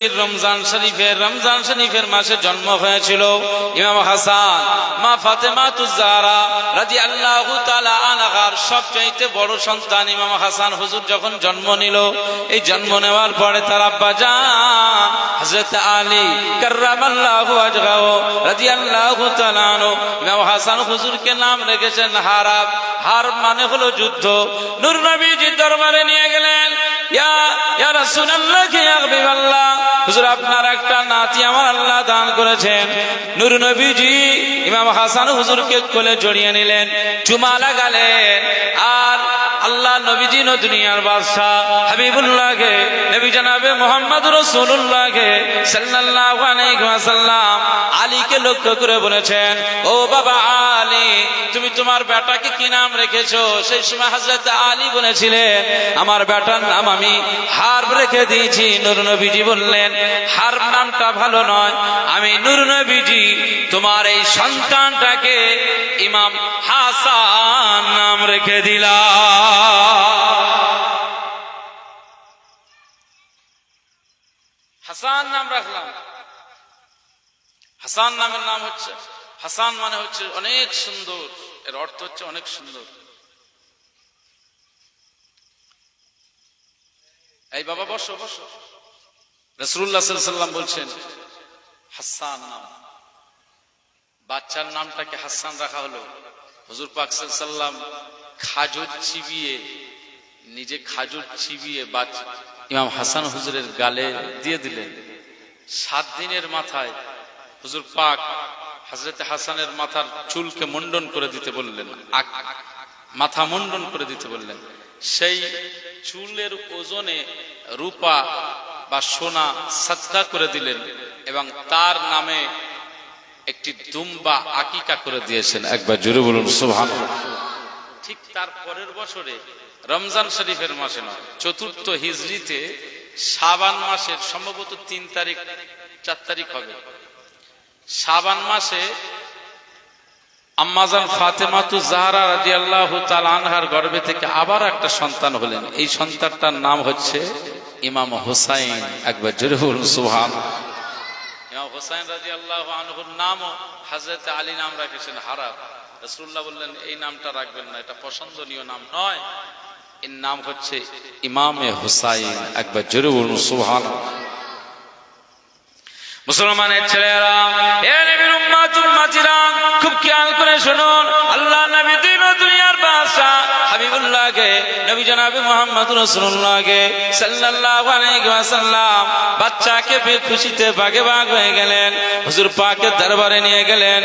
রমজান শরীফের মাসে জন্ম হয়েছিল ইমাম হাসান। মা ফাতেমাতুজ জাহরা রাদিয়াল্লাহু তাআলা আনহার সবচেয়ে বড় সন্তান ইমাম হাসান হুজুর যখন জন্ম নিল, এই জন্ম নেওয়ার পরে তার আব্বা জান হযরত আলী কাররামাল্লাহু ওয়াজহাহু রাদিয়াল্লাহু তাআলা আনহু ইমাম হাসান হুজুরকে নাম রেখেছেন হারাব। হারব মানে হলো যুদ্ধ। নূর নবীজির দরবারে নিয়ে গেলেন, ইয়া রাসূলুল্লাহ, ইয়া হাবিবাল্লাহ, হুজুর আপনার একটা নাতি আমার আল্লাহ দান করেছেন। নূর নবীজি ইমাম হাসান হুজুরকে কোলে জড়িয়ে নিলেন, চুমা লাগালেন, আর আল্লাহ নবীজি দুনিয়ার বাদশাহ হাবিবুল্লাহকে, নবী জনাবে মুহাম্মদ রাসূলুল্লাহকে সাল্লাল্লাহু আলাইহি ওয়াসাল্লাম আলীকে লক্ষ্য করে বলেছেন, ও বাবা আলী, তুমি তোমার বেটাকে কি নাম রেখেছো? সেই সময় হযরত আলী বলেছিলেন, আমার বেটার নাম আমি হারব রেখে দিয়েছি। নূর নবীজি বললেন, হারব নামটা ভালো নয়, আমি নূর নবীজি তোমার এই সন্তানটাকে ইমাম হাসান নাম রেখে দিলাম। হাসান নাম রাখলাম। হাসান নামের নাম হচ্ছে, হাসান মানে হচ্ছে অনেক সুন্দর, এর অর্থ হচ্ছে অনেক সুন্দর। এই বাবা বসো বসো। রাসূলুল্লাহ সাল্লাল্লাহু আলাইহি ওয়াসাল্লাম বলছেন হাসান নাম, বাচ্চার নামটাকে হাসান রাখা হলো। হুজুর পাক সাল্লাল্লাহু আলাইহি ওয়াসাল্লাম খাজুর চিবিয়ে, নিজে খাজুর চিবিয়ে বাচ্চা ইমাম হাসান হুজুরের গালে দিয়ে দিলেন। 7 দিনের মাথায় হুজুর পাক হযরত হাসানের মাথার চুলকে মুন্ডন করে দিতে বললেন, মাথা মুন্ডন করে দিতে বললেন। সেই চুলের ওজনে রূপা বা সোনা সাদকা করে দিলেন এবং তার নামে একটি দুম্বা আকিকা করে দিয়েছেন। একবার জোরে বলুন সুবহানাল্লাহ। ঠিক তার পরের বছরে রমজান শরীফের মাসে নয়, 4th হিজরিতে শাবান মাসের সম্ভবত 3 তারিখ 4 তারিখ হবে, শাবান মাসে আম্মাজান ফাতেমাতুজ জাহরা রাদিয়াল্লাহু তাআলা আনহার গর্ভে থেকে আবার একটা সন্তান হলেন। এই সন্তানটার নাম হচ্ছে ইমাম হুসাইন। একবার জোরে বলুন সুবহানাল্লাহ। ইমাম হুসাইন রাদিয়াল্লাহু আনহুর নামও হযরত আলী নাম রেখেছেন হারাব। রাসূলুল্লাহ বললেন, এই নামটা রাখবেন না, এটা পছন্দনীয় নাম নয়, এর নাম হচ্ছে ইমামে হুসাইন। একবার জোরে বলুন সুবহানাল্লাহ। মুসলমানের ছেলেরা, এ নবীর উম্মত উম্মতিরা, খুব খেয়াল করে শুনুন, আল্লাহ নবী দুনিয়ার বাদশা হাবিবুল্লাহকে, নবী জনাবে মুহাম্মদ রাসূলুল্লাহকে সাল্লাল্লাহু আলাইহি ওয়াসাল্লাম বাচ্চাকে পেয়ে খুশিতে বাগে বাগ হয়ে গেলেন। হুজুর পাকের দরবারে নিয়ে গেলেন,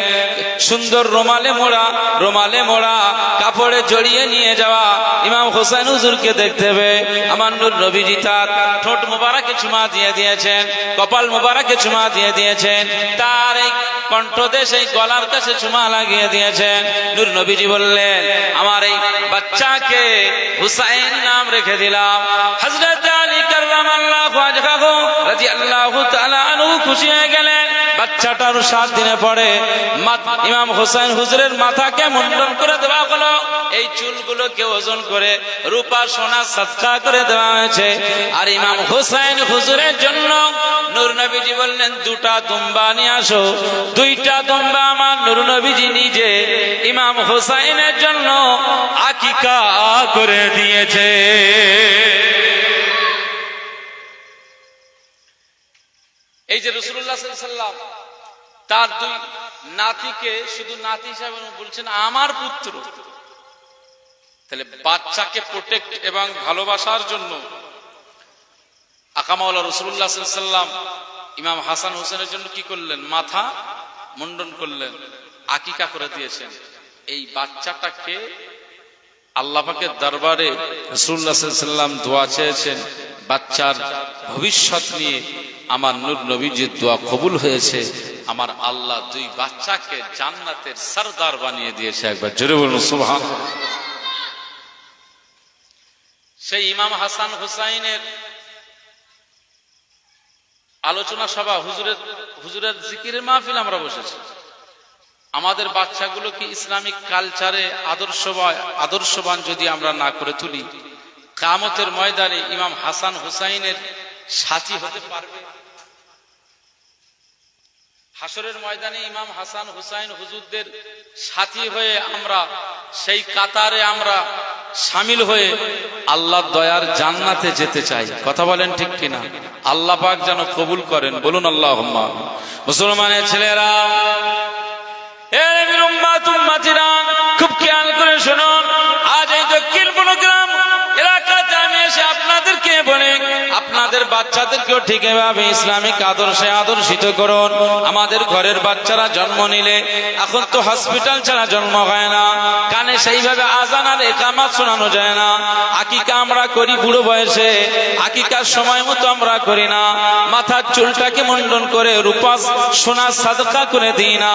সুন্দর রুমালে মোড়া কাপড়ে জড়িয়ে নিয়ে যাওয়া ইমাম হোসেন হুজুরকে দেখতে পেয়ে আমার নূর নবীজি তার ঠোঁট মোবারকে চুমা দিয়ে দিয়েছেন, কপাল মোবারকে চুমা দিয়ে দিয়েছেন, তার এই কণ্ঠদেশ এই গলার কাছে চুমা লাগিয়ে দিয়েছেন। নূর নবীজি বললেন, আমার এই বাচ্চাকে হুসাইন নাম রেখে দিলাম। হযরত আলী কাররামাল্লাহু ওয়াজহাহু রাদিয়াল্লাহু তাআলা আনহু খুশি হয়ে গেলেন। বাচ্চাটার 7 দিনে পরে ইমাম হোসেন হুজুরের মাথাকে মুন্ডন করে দেওয়া হলো। এই চুলগুলোকে ওজন করে রূপা সোনা সাদকা করে দেওয়া হয়েছে। আর ইমাম হোসেন হুজুরের জন্য নূর নবীজি বললেন, 2টা দুম্বা নিয়ে আসো। 2টা দুম্বা আমার নূর নবীজি নিজে ইমাম হোসেনের জন্য আকিকা করে দিয়েছে। এই যে রাসূলুল্লাহ সাল্লাল্লাহু আলাইহি ওয়াসাল্লাম তার 2 নাতিকে শুধু নাতি হিসাবে বলছেন আমার পুত্র, তাহলে বাচ্চাকে প্রোটেক্ট এবং ভালোবাসার জন্য আকামাউলা রাসূলুল্লাহ সাল্লাল্লাহু আলাইহি ওয়াসাল্লাম ইমাম হাসান হোসেনের জন্য কি করলেন? মাথা মুন্ডন করলেন, আকিকা করে দিয়েছেন। এই বাচ্চাটাকে আল্লাহ পাকের দরবারে রাসূলুল্লাহ সাল্লাল্লাহু আলাইহি ওয়াসাল্লাম দোয়া চেয়েছেন, বাচ্চার ভবিষ্যৎ নিয়ে আমার নূর নবীজির দোয়া কবুল হয়েছে। আমার আল্লাহ 2 বাচ্চাকে জান্নাতের সরদার বানিয়ে দিয়েছে। একবার জোরে বলুন সুবহানাল্লাহ। সেই ইমাম হাসান হুসাইনের আলোচনা সভা, হুজুরের জিকিরের মাহফিল আমরা বসেছি। আমাদের বাচ্চাগুলোকে ইসলামিক কালচারে আদর্শবান যদি আমরা না করে তুলি, কিয়ামতের ময়দানে ইমাম হাসান হুসাইনের সাথী হতে পারবে? হাসরের ময়দানে ইমাম হাসান হুসাইন হুজুরদের সাথী হয়ে আমরা সেই কাতারে আমরা শামিল হয়ে আল্লাহর দয়ার জান্নাতে যেতে চাই। কথা বলেন ঠিক কিনা? আল্লাহ পাক যেন কবুল করেন, বলুন আল্লাহুম্মা। মুসলমানের ছেলেরা, এ নবীর উম্মাত উম্মাতিরা, খুব খেয়াল করে শুনুন। আজ এই দক্ষিণ বনগ্রাম এলাকাতে আমি এসে আপনাদেরকে বলি, আপনাদের বাচ্চাদেরকেও ঠিক এভাবে ইসলামিক আদর্শে আদর্শিত করুন। আমাদের ঘরের বাচ্চারা জন্ম নিলে এখন তো হসপিটাল ছাড়া জন্ম হয় না, কানে সেইভাবে আজান আর ইকামত শোনানো যায় না। আকিকা আমরা করি বুড়ো বয়সে, আকিকার সময় মতো আমরা করি না। মাথার চুলটাকে মুন্ডন করে রূপা সোনা সাদকা করে দিই না।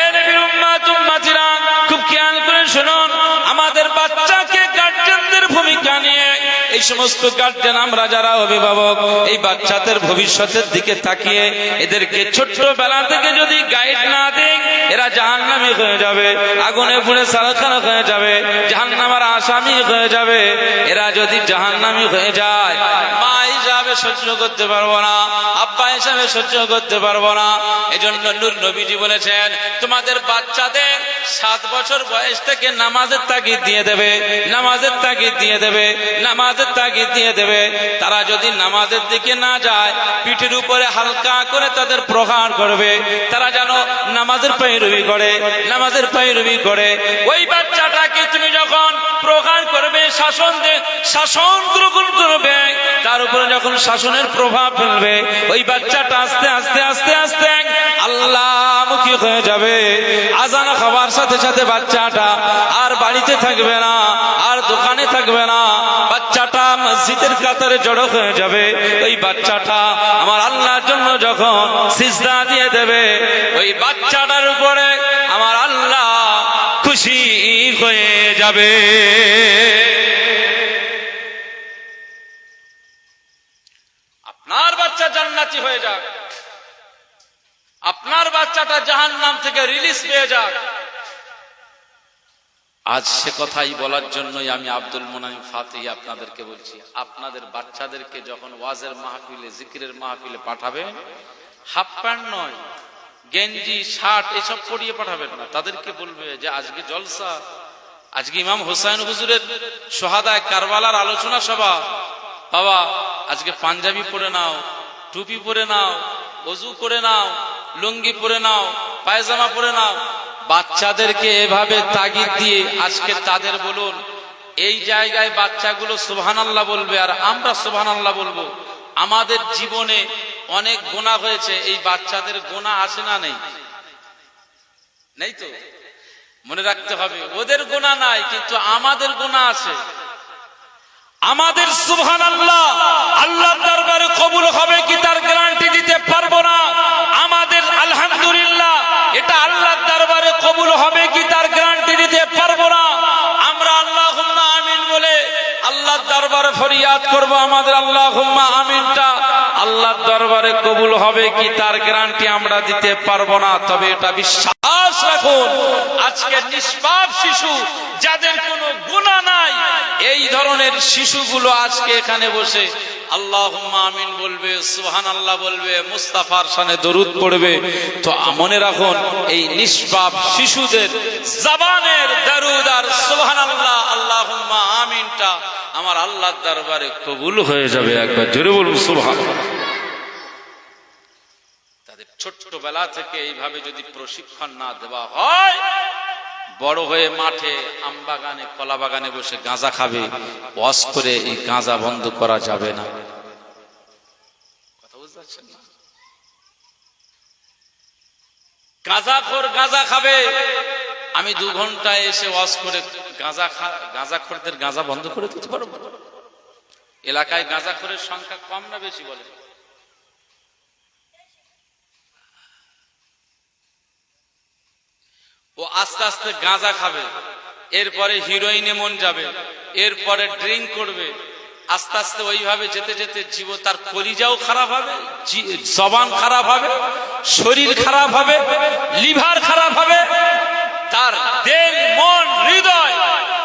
এ নবীর উম্মাত উম্মাতিরা, খুব খেয়াল করে শুনুন। আমাদের বাচ্চাকে গার্জেনদের ভূমিকা নিয়ে এই সমস্ত গার্জেন আমরা যারা অভিভাবক, এই বাচ্চাদের ভবিষ্যতের দিকে তাকিয়ে এদেরকে ছোট্টবেলা থেকে যদি গাইড না দেই, এরা জাহান্নামী হয়ে যাবে, আগুনে পুড়ে সালখানা হয়ে যাবে, জাহান্নামের আসামি হয়ে যাবে। এরা যদি জাহান্নামী হয়ে যায়, মা হিসাবে সহ্য করতে পারবো না, আব্বা হিসাবে সহ্য করতে পারবো না। এজন্য নূর নবীজি বলেছেন, তোমাদের বাচ্চাদের 7 বছর বয়স থেকে নামাজের তাগিদ দিয়ে দেবে, নামাজের তাগিদ দিয়ে দেবে, নামাজের তাগিদ দিয়ে দেবে। তারা যদি নামাজের দিকে না যায়, পিঠের উপরে হালকা করে তাদের প্রহার করবে। তারা যেন নামাজের পায়রবি করে, নামাজের পায়রবি করে। ওই বাচ্চাটাকে তুমি যখন প্রহার করবে, শাসন গ্রহণ করবে, তার উপরে যখন শাসনের প্রভাব ফেলবে, ওই বাচ্চাটা আস্তে আস্তে আস্তে আস্তে আল্লাহমুখী হয়ে যাবে। আজান খাবার সাথে সাথে বাচ্চাটা আর বাড়িতে থাকবে না, আর দোকানে থাকবে না, বাচ্চাটা মসজিদের কাতারে জড়ো হয়ে যাবে। ওই বাচ্চাটা আমার আল্লাহর জন্য যখন সিজদা দিয়ে দেবে, ওই বাচ্চাটার উপরে আমার আল্লাহ খুশি হয়ে যাবে। আপনার বাচ্চা জান্নাতি হয়ে যাক, আপনার বাচ্চাটা জাহান্নাম থেকে রিলিজ পেয়ে যাক। আজ সে কথাই বলার জন্যই আমি আব্দুল মুনাইম ফাতিহি আপনাদেরকে বলছি, আপনাদের বাচ্চাদেরকে যখন ওয়াজের মাহফিলে, জিকিরের মাহফিলে পাঠাবে, হাফ প্যান্ট নয়, গেঞ্জি শার্ট এসব পরিয়ে পাঠাবেন না। তাদেরকে বলবে যে আজকে জলসা, আজকে ইমাম হুসাইন হুজুরের শহাদায়ে কারবালার আলোচনা সভা, বাবা আজকে পাঞ্জাবি পরে নাও, টুপি পরে নাও, ওযু করে নাও, লুঙ্গি পরে নাও, পায়জামা পরে নাও। বাচ্চাদেরকে এভাবে তাগিদ দিয়ে আজকে তাদের বলুন, এই জায়গায় বাচ্চাগুলো সুবহানাল্লাহ বলবে আর আমরা সুবহানাল্লাহ বলবো। আমাদের জীবনে অনেক গুনাহ হয়েছে, এই বাচ্চাদের গুনাহ আছে না নেই? নেই তো? মনে রাখতে হবে, ওদের গুনাহ নাই কিন্তু আমাদের গুনাহ আছে। আমাদের সুবহানাল্লাহ আল্লাহর দরবারে কবুল হবে কি তার গ্যারান্টি দিতে পারবো না। আমাদের আলহামদুলিল্লাহ এটা আল্লাহর দরবারে কবুল হবে কি তার গ্যারান্টি দিতে পারবো না। আমরা আল্লাহুম্মা আমিন বলে আল্লাহর দরবারে ফরিয়াদ করব, আমাদের আল্লাহুম্মা আমিনটা আল্লাহর দরবারে কবুল হবে কি তার গ্যারান্টি আমরা দিতে পারবো না। তবে এটা বিশ্বাস রাখুন, আজকে নিষ্পাপ শিশু যাদের কোনো গুনাহ নাই, এই ধরনের শিশুগুলো আজকে এখানে বসে আল্লাহুম্মা আমিন বলবে, সুবহানাল্লাহ বলবে, মুস্তাফার শানে দরুদ পড়বে। তো মনে রাখুন, এই নিষ্পাপ শিশুদের জবানের দরুদ আর সুবহানাল্লাহ আল্লাহুম্মা আমিনটা আমার আল্লাহর দরবারে কবুল হয়ে যাবে। একবার জোরে বলুন সুবহানাল্লাহ। তাদের ছোট্টবেলা থেকে এইভাবে যদি প্রশিক্ষণ না দেওয়া হয়, বড় হয়ে মাঠে, আম বাগানে, কলা বাগানে বসে গাঁজা খাবে। ওয়াজ করে এই গাঁজা বন্ধ করা যাবে না। কথা বুঝতে পারছেন না? গাঁজাখোর গাঁজা খাবে, আমি 2 ঘন্টা এসে ওয়াজ করে গাঁজাখোরদের গাঁজা বন্ধ করে দিতে পারবো? এলাকায় গাঁজাখোরের সংখ্যা কম না বেশি বলে? ও আস্তে আস্তে গাঁজা খাবে, এরপরে হিরোইনে মন যাবে, এরপরে ড্রিঙ্ক করবে, আস্তে আস্তে ওইভাবে যেতে যেতে তার কলিজাও খারাপ হবে, জবান খারাপ হবে, শরীর খারাপ হবে, লিভার খারাপ হবে, তার দেহ, মন, হৃদয়,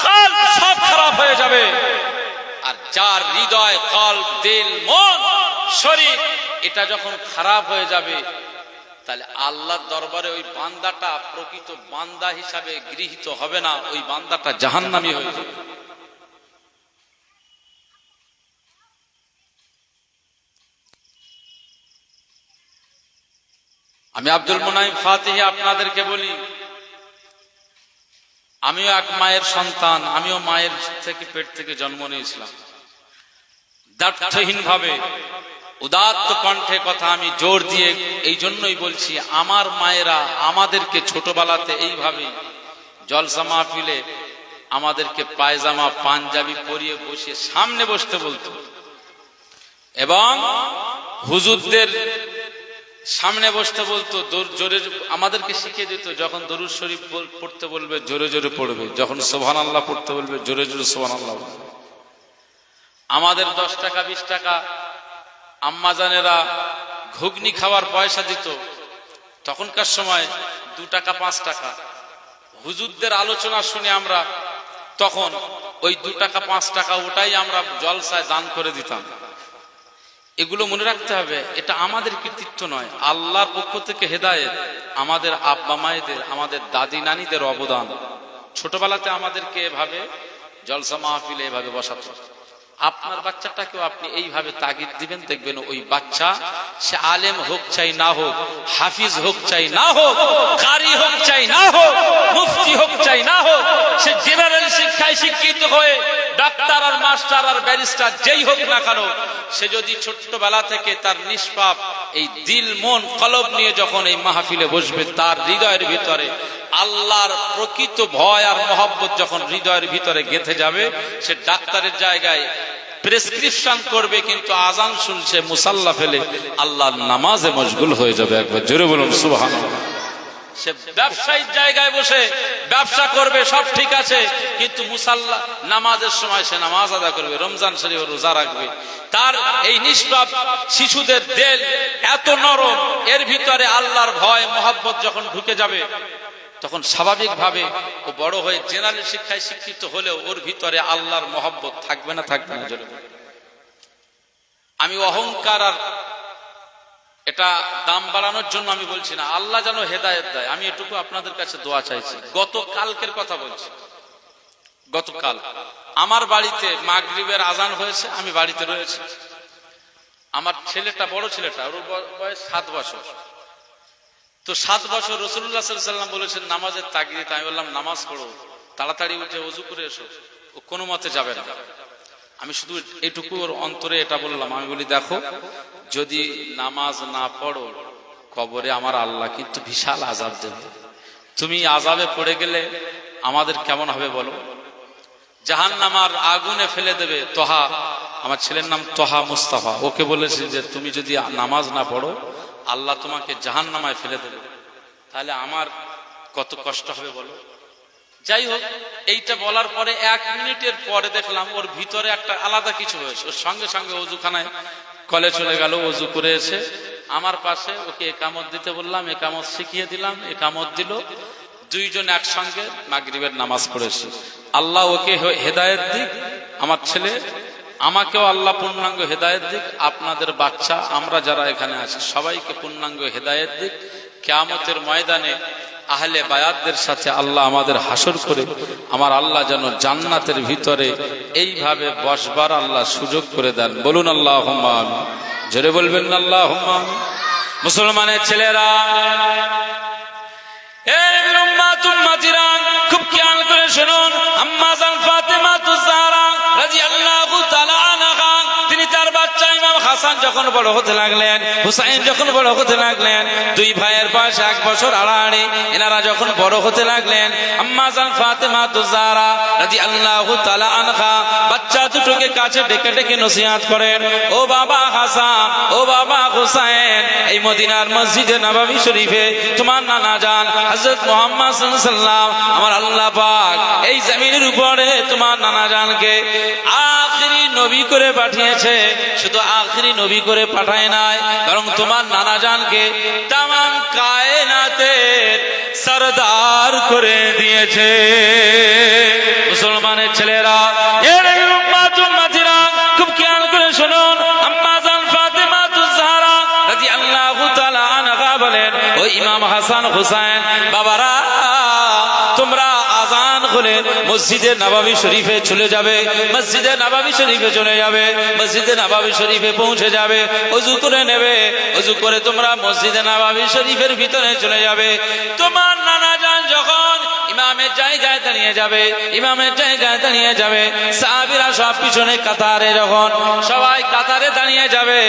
কলব সব খারাপ হয়ে যাবে। আর যার হৃদয়, কলব, দেহ, মন, শরীর এটা যখন খারাপ হয়ে যাবে, তাহলে আল্লাহর দরবারে ওই বান্দাটা প্রকৃত বান্দা হিসাবে গৃহীত হবে না, ওই বান্দাটা জাহান্নামী হয়ে যাবে। আমি আব্দুল মুনাইম ফাতিহি আপনাদেরকে বলি, আমিও এক মায়ের সন্তান, আমিও মায়ের থেকে পেট থেকে জন্ম নিয়েছিলাম। দার্থহীন ভাবে উদাত্ত কণ্ঠে কথা আমি জোর দিয়ে এই জন্যই বলছি, আমার মায়েরা আমাদেরকে ছোটবেলাতে এইভাবে জলসা মাহফিলে আমাদেরকে পায়জামা পাঞ্জাবি পরিয়ে বসে সামনে বসতে বলতো এবং হুজুরদের সামনে বসতে বলতো, জোরে আমাদেরকে শিখিয়ে দিত, যখন দরুদ শরীফ পড়তে বলবে জোরে জোরে পড়বে, যখন সুবহানাল্লাহ পড়তে বলবে জোরে জোরে সুবহানাল্লাহ বলবে। আমাদের 10 টাকা 20 টাকা আম্মাজানেরা ঘুগনি খাওয়ার পয়সা দিত, তখনকার সময় 2 টাকা 5 টাকা। হুজুরদের আলোচনা শুনে আমরা তখন ওই 2 টাকা 5 টাকা ওটাই আমরা জলসায় দান করে দিতাম। এগুলো মনে রাখতে হবে, এটা আমাদের কৃতিত্ব নয়, আল্লাহর পক্ষ থেকে হেদায়েত, আমাদের আব্বা মায়েদের, আমাদের দাদি নানিদের অবদান। ছোটবেলাতে আমাদেরকে এভাবে জলসা মাহফিলে এভাবে বসাতো। আপনার বাচ্চাটাকেও আপনি এইভাবে তাগিদ দিবেন, দেখবেন ওই বাচ্চা সে আলেম হোক চাই না হোক, হাফিজ হোক চাই না হোক, কারি হোক চাই না হোক, মুফতি হোক চাই না হোক, সে জেনারেল শিক্ষায় শিক্ষিত হয়ে ডাক্তার আর মাস্টার আর ব্যারিস্টার যেই হোক না কেন, সে যদি ছোট্টবেলা থেকে তার নিষ্পাপ এই দিল মন কলব নিয়ে যখন এই মাহফিলে বসবে, তার হৃদয়ের ভিতরে আল্লাহর প্রকৃত ভয় আর মহব্বত যখন হৃদয়ের ভিতরে গেঁথে যাবে, সে ডাক্তারের জায়গায় প্রেসক্রিপশন করবে, কিন্তু আজান শুনছে মুসাল্লা ফেলে আল্লাহর নামাজে মশগুল হয়ে যাবে। একবার জোরে বলুন সুবহানাল্লাহ। সে ব্যবসায়িক জায়গায় বসে ব্যবসা করবে, সব ঠিক আছে, কিন্তু মুসাল্লা নামাজের সময় সে নামাজ আদা করবে, রমজান শরীফ রোজা রাখবে। তার এই নিষ্পাপ শিশুদের দিল এত নরম, এর ভিতরে আল্লাহর ভয় মহব্বত যখন ঢুকে যাবে, তখন স্বাভাবিকভাবে ও বড় হয়ে জেনারেল শিক্ষায় শিক্ষিত হলেও ওর ভিতরে আল্লাহর মহব্বত থাকবে না, থাকবে না। আমি অহংকার আর এটা দাম বাড়ানোর জন্য আমি বলছি না, আল্লাহ যেন হেদায়েত দেয়, আমি এটুকু আপনাদের কাছে দোয়া চাইছি। গতকালকের কথা বলছি, গতকাল আমার বাড়িতে মাগরিবের আজান হয়েছে, আমি বাড়িতে রয়েছি। আমার ছেলেটা, বড় ছেলেটা, ওর বয়স 7 বছর। তো 7 বছর রাসূলুল্লাহ সাল্লাল্লাহু আলাইহি ওয়াসাল্লাম বলেছেন নামাজের তাগিদ। আমি বললাম নামাজ পড়ো, তাড়াতাড়ি উঠে ওযু করে এসো। ও কোনো মতে যাবে না। আমি শুধু এইটুকু ওর অন্তরে এটা বললাম, আমি বলি দেখো, যদি নামাজ না পড়ো কবরে আমার আল্লাহ কিন্তু বিশাল আযাব দেবে। তুমি আযাবে পড়ে গেলে আমাদের কেমন হবে বলো? জাহান্নামের আগুনে ফেলে দেবে। তোহা, আমার ছেলের নাম তোহা মুস্তাফা, ওকে বলেছে যে তুমি যদি নামাজ না পড়ো আল্লাহ তোমাকে জাহান্নামায় ফেলে দেবে। তাহলে আমার কত কষ্ট হবে বলো? যাই হোক, এইটা বলার পরে 1 মিনিটের পরে দেখলাম ওর ভিতরে একটা আলাদা কিছু হয়েছে। ওর সঙ্গে সঙ্গে ওযুখানায় কলে চলে গেল, ওযু করে এসে আমার পাশে ওকে একামত দিতে বললাম, একামত শিখিয়ে দিলাম, একামত দিল। দুইজন একসঙ্গে মাগরিবের নামাজ পড়েছি। আল্লাহ ওকে হেদায়েত দিক, আমার ছেলে, আমাকেও আল্লাহ পূর্ণাঙ্গ হেদায়েত দিক, আপনাদের বাচ্চা আমরা যারা এখানে আছি সবাইকে পূর্ণাঙ্গ হেদায়েত দিক। কিয়ামতের ময়দানে আহলে বায়াতদের সাথে আল্লাহ আমাদের হাসর করে আমার আল্লাহ যেন জান্নাতের ভিতরে এইভাবে বসবার আল্লাহ সুযোগ করে দেন। বলুন আল্লাহুম্মা আমিন। জোরে বলবেন আল্লাহুম্মা আমিন। মুসলমানের ছেলেরা, এই উম্মাত উম্মতিরা, খুব খেয়াল করে শুনুন। আম্মা জান ফাতেমাতুজ জাহরা রাদিয়াল্লাহু তাআলা আনহা, তিনি তার বাচ্চা ইমাম হাসান যখন বড় হতে লাগলেন, হুসাইন যখন বড় হতে লাগলেন, 2 ভাইয়ের বয়স 1 বছর আড়াআড়ি, এনারা যখন বড় হতে লাগলেন, আম্মা জান ফাতেমাতুজ জাহরা রাদিয়াল্লাহু তাআলা আনহা বাচ্চা দুটোকে কাছে ডেকে ডেকে নসিহত করেন, ও বাবা হাসান, ও বাবা হুসাইন, এই মদিনার মসজিদে নববী শরীফে তোমার নানা জান হযরত মুহাম্মদ সাল্লাল্লাহু আলাইহি ওয়াসাল্লাম, আমার আল্লাহ পাক এই জমিনের উপরে তোমার নানা জানকে আখিরি নবী করে পাঠিয়েছে। শুধু আখিরি নবী করে পাঠায় নাই, বরং তোমার নানা জানকে তামাম কায়নাতের সরদার করে দিয়েছে। মুসলমানের ছেলেরা, এর উম্মাত উম্মতিরা, খুব খেয়াল করে শুনুন। আম্মা জান ফাতেমাতুজ জাহরা রাদিয়াল্লাহু তাআলা আনহা বলেন, ওই ইমাম হাসান হুসাইন বাবারা তোমরা আজান হলে মসজিদে নববী শরীফে চলে যাবে, মসজিদে নববী শরীফে চলে যাবে, মসজিদে নববী শরীফে পৌঁছে যাবে, ওযু করে নেবে, ওযু করে তোমরা মসজিদে নববী শরীফের ভিতরে চলে যাবে। তোমার নানা জান যখন ইমামের জায়গায় দাঁড়িয়ে যাবে, ইমামের জায়গায় দাঁড়িয়ে যাবে, সাহাবীরা সব পিছনে কাতারে, যখন সবাই কাতারে দাঁড়িয়ে যাবে,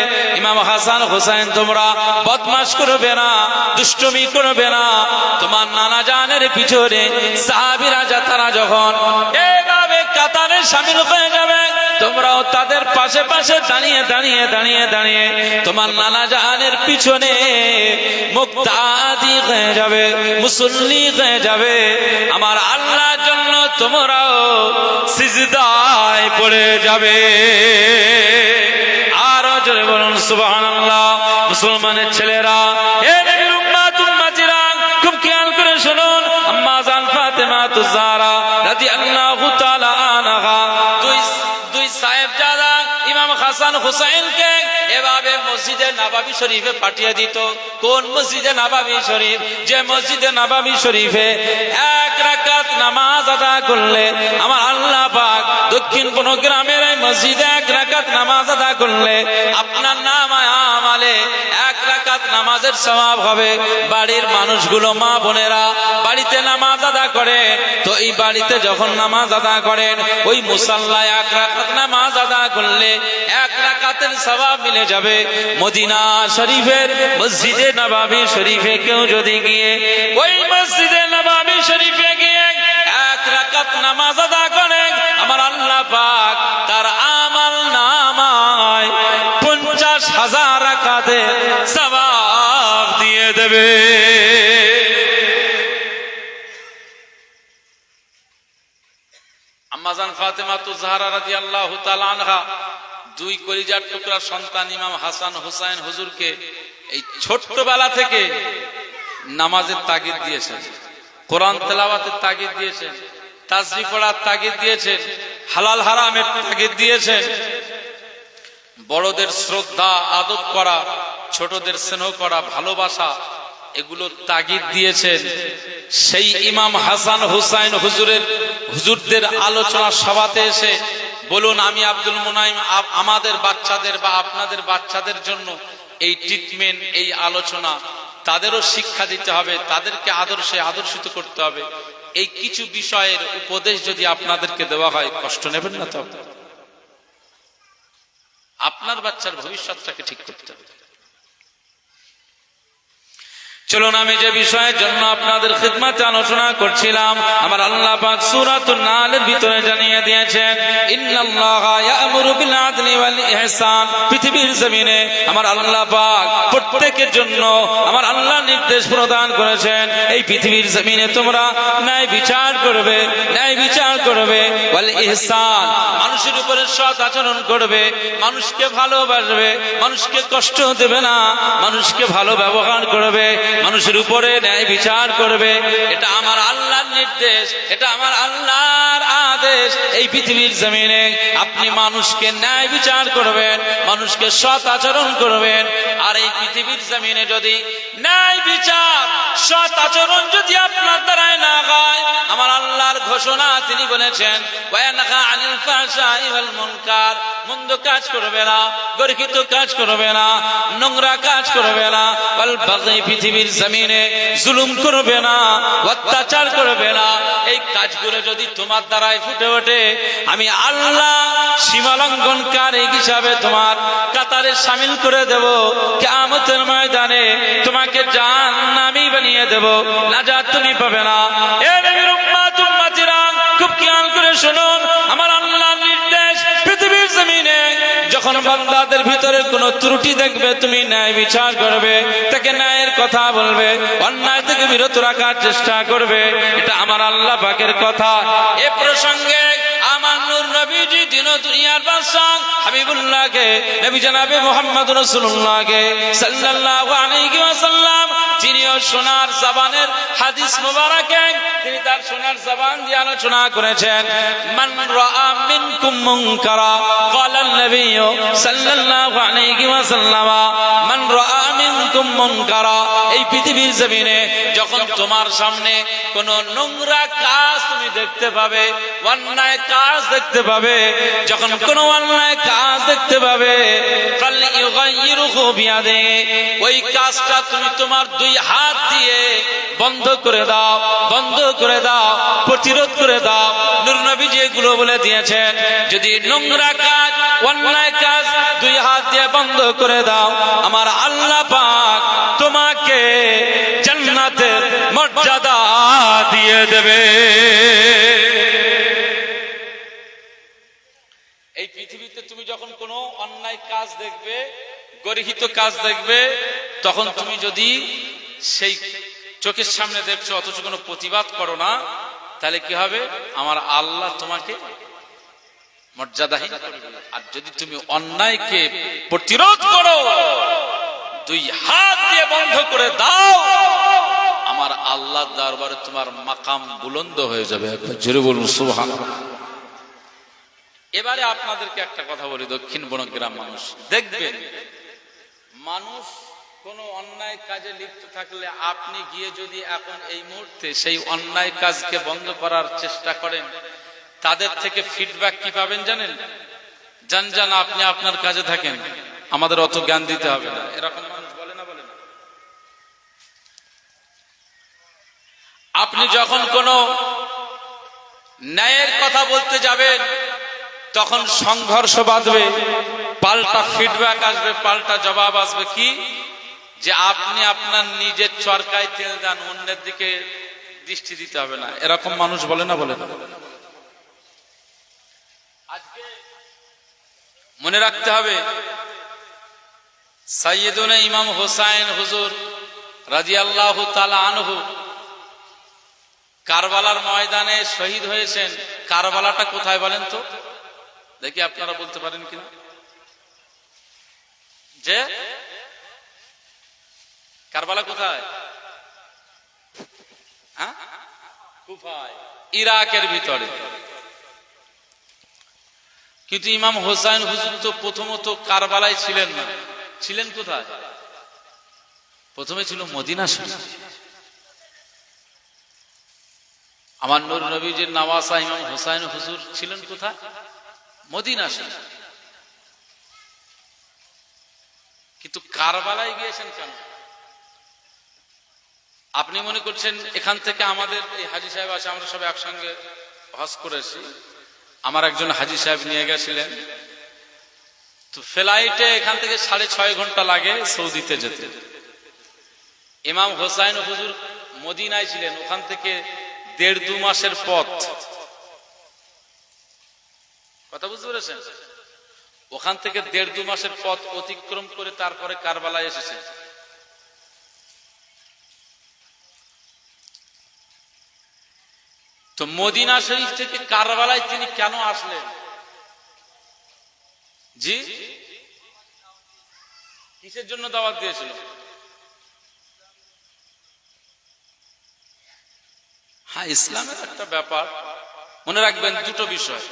ইমাম হাসান হুসাইন তোমরা বদমাশ করবে না, দুষ্টুমি করবে না, তোমার নানা জানের পিছনে সাহাবীরা তারা যখন এভাবে কাতারে শামিল হয়ে যাবে, তোমরাও তাদের পাশে পাশে দাঁড়িয়ে দাঁড়িয়ে দাঁড়িয়ে দাঁড়িয়ে তোমার নানা জানের পিছনে মুক্তাদি হয়ে যাবে, মুসল্লি হয়ে যাবে। আমার আল্লাহর জন্য তোমরাও সিজদায় পড়ে যাবে। আরো জোরে বলুন সুবহানাল্লাহ। মুসলমানের ছেলেরা, এ নবীর উম্মত উম্মতিরা, খুব খেয়াল করে শুনুন। আম্মা জান ফাতেমা তুজারা রাদিয়াল্লাহু তাআলা আনহা দুই সাহেবজাদা ইমাম হাসান হুসাইনকে এভাবে মসজিদে নববী শরীফে পাঠিয়ে দিত। কোন মসজিদে নববী শরীফ? যে মসজিদে নববী শরীফে এক রাকাত নামাজ আদা করলে আমার আল্লাহ পাক দক্ষিণ কোন গ্রামের এই মসজিদে এক রাকাত নামাজ আদা করলে আপনার নামায় আমলে এক রাকাত নামাজের সওয়াব হবে। বাড়ির মানুষগুলো, মা বোনেরা বাড়িতে নামাজ আদা করেন, তো এই বাড়িতে যখন নামাজ আদা করেন ওই মুসাল্লায় এক রাকাত নামাজ আদা করলে এক রাকাতের সওয়াব মিলে যাবে। মদিনা শরীফের মসজিদে নববী শরীফে কেউ যদি গিয়ে ওই মসজিদে নববী শরীফে গিয়ে এক রাকাত নামাজ আদা করে আমার আল্লাহ পাক তার আমল নামায় 50,000 রাকাতের সওয়াব দিয়ে দেবে। আম্মা জান ফাতেমা তুজহারা রাদিয়াল্লাহু তাআলা আনহা দুই কলিজার টুকরা সন্তান ইমাম হাসান হুসাইন হুজুরকে এই ছোট্টবেলা থেকে নামাজের তাগিদ দিয়েছেন, কোরআন তেলাওয়াতের তাগিদ দিয়েছেন, তাসবিহ পড়ার তাগিদ দিয়েছেন, হালাল হারামের তাগিদ দিয়েছেন। বড়দের শ্রদ্ধা আদব করা, ছোটদের স্নেহ করা, ভালোবাসা, এগুলো তাগিদ দিয়েছেন। সেই ইমাম হাসান হুসাইন হুজুরদের আলোচনা সভাতে এসে বলুন, আমি আব্দুল মুনাইম আমাদের বাচ্চাদের বা আপনাদের বাচ্চাদের জন্য এই ট্রিটমেন্ট, এই আলোচনা, তাদেরও শিক্ষা দিতে হবে, তাদেরকে আদর্শিত করতে হবে। এই কিছু বিষয়ের উপদেশ যদি আপনাদেরকে দেওয়া হয় কষ্ট নেবেন না তো? আপনার বাচ্চার ভবিষ্যৎটাকে ঠিক করতে হবে। চলুন, আমি যে বিষয়ের জন্য আপনাদের খিদমতে আলোচনা করছিলাম, আমার আল্লাহ পাক সূরাতুন নাহলের ভিতরে জানিয়ে দিয়েছেন, ইন্নাল্লাহা ইয়া'মুরু বিল আদলি ওয়াল ইহসান। পৃথিবীর জমিনে আমার আল্লাহ পাক প্রত্যেকের জন্য আমার আল্লাহ নির্দেশ প্রদান করেছেন, এই পৃথিবীর জমিনে তোমরা ন্যায় বিচার করবে, ন্যায় বিচার করবে, ওয়াল ইহসান, মানুষের উপরে সৎ আচরণ করবে, মানুষকে ভালোবাসবে, মানুষকে কষ্ট দেবে না, মানুষকে ভালো ব্যবহার করবে, মানুষের উপরে ন্যায় বিচার করবে। এটা আমার আল্লাহর নির্দেশ, এটা আমার আল্লাহর আদেশ। এই পৃথিবীর জমিনে আপনি মানুষকে ন্যায় বিচার করবেন, মানুষকে সৎ আচরণ করবেন। আর এই পৃথিবীর জমিনে যদি ন্যায় বিচার, সৎ আচরণ যদি আপনার দ্বারায় না হয়, আমার আল্লাহর ঘোষণা, তিনি বলেছেন, ওয়ায়ানহা আনিল ফাহশাই ওয়াল মুনকার, মন্দ কাজ করবে না, গর্হিত কাজ করবে না, নোংরা কাজ করবে না, ওয়াল বাগী, পৃথিবীর জমিনে জুলুম করবে না, অত্যাচার করবে না। এই কাজগুলো যদি তোমার দ্বারাই ফুটে ওঠে, আমি আল্লাহ সীমালঙ্ঘনকারী হিসাবে তোমার কাতারে শামিল করে দেব। কিয়ামতের ময়দানে তোমাকে জাহান্নামী বানিয়ে দেব, নাজাত তুমি পাবে না। এ নবীর উম্মত উম্মতিরা, খুব খেয়াল করে শুনুন, আমার আল্লাহর নির্দেশ, পৃথিবীর জমিনে যখন বান্দাদের ভিতরে কোনো ত্রুটি দেখবে, তুমি ন্যায় বিচার করবে, তাকে ন্যায়ের কথা বলবে, অন্যায় থেকে বিরত রাখার চেষ্টা করবে। এটা আমার আল্লাহ পাকের কথা। এ প্রসঙ্গে আমার নূর নবীজি দিন দুনিয়ার বাদশাহ হাবিবুল্লাহকে, নবী জনাবে মুহাম্মদ রাসূলুল্লাহকে সাল্লাল্লাহু আলাইহি ওয়াসাল্লাম, তিনিও সোনার জবানের হাদিস মুবারাকে তিনি তার সোনার জবান দিয়ে আলোচনা করেছেন। মান রাআ মিনকুম মুনকারা ক্বালা নবী সাল্লাল্লাহু আলাইহি ওয়াসাল্লাম মান রাআ মিনকুম মুনকারা। এই পৃথিবীর জমিনে যখন তোমার সামনে কোন নোংরা কাজ তুমি দেখতে পাবে, অন্যায় কাজ দেখতে পাবে, যখন কোন অন্যায় কাজ দেখতে পাবে ফালইউগাইয়িরহু বিয়াদিহি, ওই কাজটা তুমি তোমার দুই হাত দিয়ে বন্ধ করে দাও, বন্ধ করে দাও, প্রতিরোধ করে দাও। নূর নবীজি এগুলো বলে দিয়েছেন, যদি নোংরা কাজ অন্যায় কাজ দুই হাত দিয়ে বন্ধ করে দাও, আমার আল্লাহ পাক তোমাকে জান্নাতের মর্যাদা দিয়ে দেবে। এই পৃথিবীতে তুমি যখন কোনো অন্যায় কাজ দেখবে, গর্হিত কাজ দেখবে, তখন তুমি যদি সেই চোখের সামনে দেখছো অথচ কোনো প্রতিবাদ করো না, তাহলে কি হবে? আমার আল্লাহ তোমাকে মর্যাদাহীন করবে। আর যদি তুমি অন্যায়কে প্রতিরোধ করো, দুই হাত দিয়ে বন্ধ করে দাও, আমার আল্লাহর দরবারে তোমার মাকাম বুলন্দ হয়ে যাবে। একবার জোরে বলুন সুবহানাল্লাহ। এবারে আপনাদেরকে একটা কথা বলি, দক্ষিণ বনগ্রাম মানুষ দেখবেন, মানুষ কোন অন্যায় কাজে লিপ্ত থাকলে আপনি গিয়ে যদি এখন এই মুহূর্তে সেই অন্যায় কাজকে বন্ধ করার চেষ্টা করেন, তাদের থেকে ফিডব্যাক কি পাবেন জানেন? জান আপনি আপনার কাজে থাকেন, আমাদের অত জ্ঞান দিতে হবে না, এরকম মানুষ বলে না? বলে না? আপনি যখন কোন ন্যায়ের কথা বলতে যাবেন, তখন সংঘর্ষ বাঁধবে, পাল্টা ফিডব্যাক আসবে, পাল্টা জবাব আসবে। কি? যে আপনি আপনার নিজের চরকায় তেল দেন, অন্যের দিকে দৃষ্টি দিতে হবে না। এরকম মানুষ বলে না? বলে না? আজকে মনে রাখতে হবে, সাইয়েদুনা ইমাম হোসাইন হুজুর রাদিয়াল্লাহু তাআলা আনহু কারবালার ময়দানে শহীদ হয়েছেন। কারবালাটা কোথায় বলেন তো দেখি, আপনারা বলতে পারেন কিনা? যে কারবালা কোথায়? কুফায়, ইরাকের ভিতরে। কিন্তু ইমাম হোসাইন হুজুর তো প্রথমত কারবালায় ছিলেন না, ছিলেন কোথায়? প্রথমে ছিল মদিনা শরীফ। আমার নূর নবীজির নওয়াসা ইমাম হোসাইন হুজুর ছিলেন কোথায়? মদিনা শরীফ। কিন্তু কারবালায় গিয়েছেন কেন? আপনি মনে করছেন এখান থেকে আমাদের এই হাজী সাহেব আছে, আমরা সব একসঙ্গে হজ করেছি, আমার একজন হাজী সাহেব নিয়ে গেছিলেন, তো ফ্লাইটে এখান থেকে 6.5 ঘন্টা লাগে সৌদিতে যেতে। ইমাম হোসাইন হুজুর মদিনায় ছিলেন, ওখান থেকে 1.5-2 মাসের পথ। কথা বুঝতে পেরেছেন? ওখান থেকে 1.5-2 মাসের পথ অতিক্রম করে তারপরে কারবালায় এসেছেন। তো মদিনা শরীফ থেকে কারবালায় তিনি কেন আসলেন? জি, কিসের জন্য দাওয়াত দিয়েছিল? হ্যাঁ, ইসলামের একটা ব্যাপার মনে রাখবেন, দুটো বিষয়,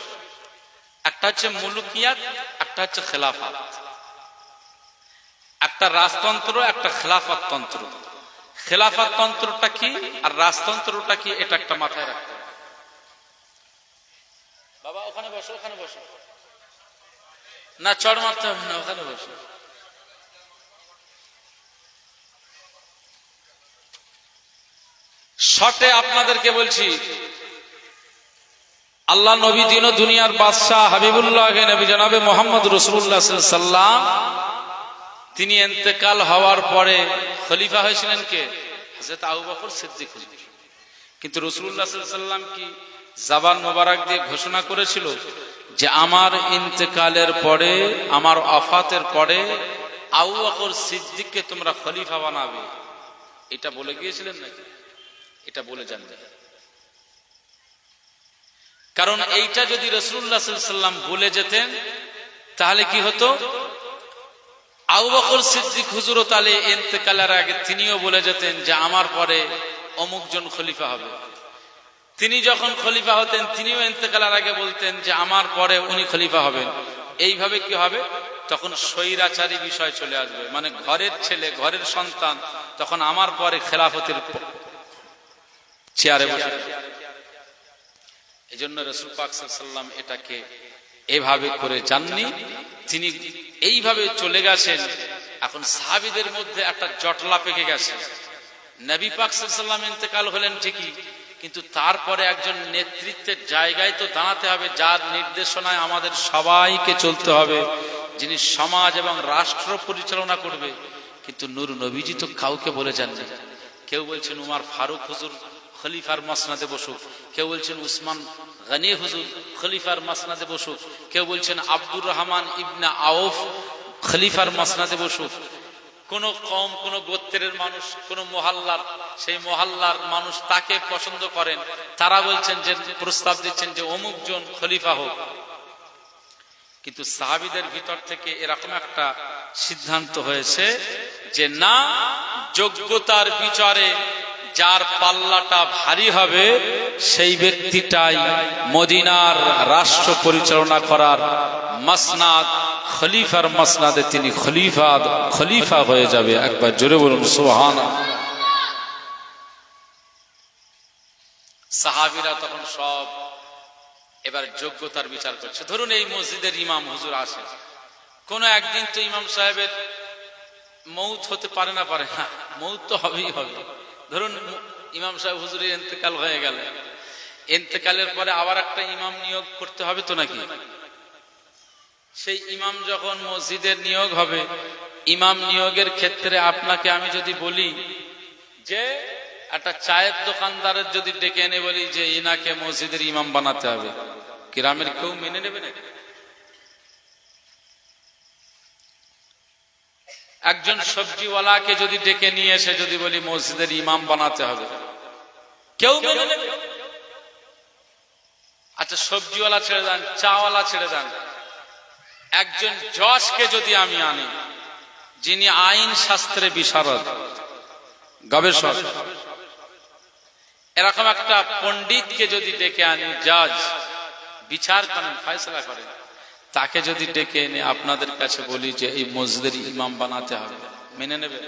একটা হচ্ছে মুলুকিয়াত, একটা হচ্ছে খেলাফত। একটা রাজতন্ত্র, একটা খেলাফত তন্ত্র। খেলাফত তন্ত্রটা কি আর রাজতন্ত্রটা কি, এটা একটা মাথায় রাখতে হবে। বাবা ওখানে বসো, ওখানে বসো না, চড় মারতে হবে না, ওখানে বসো। শর্টে আপনাদেরকে বলছি, আল্লাহ নবী দিন ও দুনিয়ার বাদশাহ হাবিবুল্লাহ নবী জনাবে মুহাম্মদ রাসূলুল্লাহ সাল্লাল্লাহু আলাইহি ওয়াসাল্লাম, তিনি ইন্তেকাল হওয়ার পরে খলিফা হয়েছিলেন কে? হযরত আবু বকর সিদ্দিক। কিন্তু রাসূলুল্লাহ সাল্লাল্লাহু আলাইহি ওয়াসাল্লাম কি জবান মোবারক দিয়ে ঘোষণা করেছিল যে আমার ইন্তেকালের পরে, আমার ওফাতের পরে আবু বকর সিদ্দিককে তোমরা খলিফা বানাবে? এটা বলে গিয়েছিলেন নাকি? এটা বলে জানবেন, কারণ এইটা যদি রাসূলুল্লাহ সাল্লাল্লাহু আলাইহি ওয়াসাল্লাম বলে যেতেন, তাহলে কি হতো? আবু বকর সিদ্দিক হুজুর তালে ইন্তেকালের আগে তিনিও বলে যেতেন যে আমার পরে অমুক জন খলিফা হবে। তিনি যখন খলিফা হতেন তিনিও ইন্তেকালের আগে বলতেন যে আমার পরে উনি খলিফা হবেন। এইভাবে কি হবে, তখন স্বৈরাচারী বিষয় চলে আসবে, মানে ঘরের ছেলে ঘরের সন্তান তখন আমার পরে খেলাফতের চেয়ারে বসে। এই জন্য রাসূল পাক সাল্লাল্লাহু আলাইহি ওয়াসাল্লাম এটাকে এভাবে করে জাননি, তিনি এইভাবে চলে গেছেন। এখন সাহাবীদের মধ্যে একটা জটলা পেকে গেছে। নবী পাক সাল্লাল্লাহু আলাইহি ওয়াসাল্লাম ইন্তেকাল হলেন ঠিকই, কিন্তু তারপরে একজন নেতৃত্বের জায়গায় তো দাঁড়াতে হবে, যার নির্দেশনায় আমাদের সবাইকে চলতে হবে, যিনি সমাজ এবং রাষ্ট্র পরিচালনা করবে। কিন্তু নূর নবীজি তো কাউকে বলে যাননি। কেউ বলছেন উমর ফারুক হুজুর খলিফার মাসনাদে বসুক, কেউ বলছেন উসমান গনি হুজুর খলিফার মাসনাদে বসুক, কেউ বলছেন আব্দুর রহমান ইবনে আউফ খলিফার মাসনাদে বসুক। কোন কওম, কোন গোত্রের মানুষ, কোন মহল্লার, সেই মহল্লার মানুষ তাকে পছন্দ করেন, তারা বলছেন যে প্রস্তাব দিচ্ছেন যে অমুক জন খলিফা হোক। কিন্তু সাহাবীদের ভিতর থেকে এরকম একটা সিদ্ধান্ত হয়েছে যে না, যোগ্যতার বিচারে যার পাল্লাটা ভারী হবে সেই ব্যক্তিটাই মদিনার রাষ্ট্র পরিচালনা করার মাসনাদ, খলিফার মাসনাদে তিনি খলিফা হয়ে যাবে। একবার জোরে বলুন সুবহানাল্লাহ। সাহাবীরা তখন সব এবার যোগ্যতার বিচার করছে। ধরুন এই মসজিদের ইমাম হুজুর আসে, কোন একদিন তো ইমাম সাহেবের মৌত হতে পারে না, মৌত তো হবেই হবে। ধরুন ইমাম সাহেব হুজুরের ইন্তেকাল হয়ে গেল, ইন্তেকালের পরে আবার একটা ইমাম নিয়োগ করতে হবে তো নাকি? সেই ইমাম যখন মসজিদের নিয়োগ হবে, ইমাম নিয়োগের ক্ষেত্রে আপনাকে আমি যদি বলি যে একটা চায়ের দোকানদারের যদি ডেকে এনে বলি যে ইনাকে মসজিদের ইমাম বানাতে হবে, গ্রামের কেউ মেনে নেবে না? একজন সবজিওয়ালাকে যদি ডেকে নিয়ে এসে যদি বলি মসজিদের ইমাম বানাতে হবে, কেউ মেনে নেবে? আচ্ছা সবজিওয়ালা ছেড়ে দেন, চাওয়ালা ছেড়ে দেন, একজন জজকে যদি আমি আনি যিনি আইন শাস্ত্রে বিশারদ গবেষক, এরকম একটা পণ্ডিতকে যদি ডেকে আনি, জজ বিচার করেন, ফয়সালা করেন, তাকে যদি ডেকে এনে আপনাদের কাছে বলি যে এই মসজিদের ইমাম বানাতে হবে, মেনে নেবে?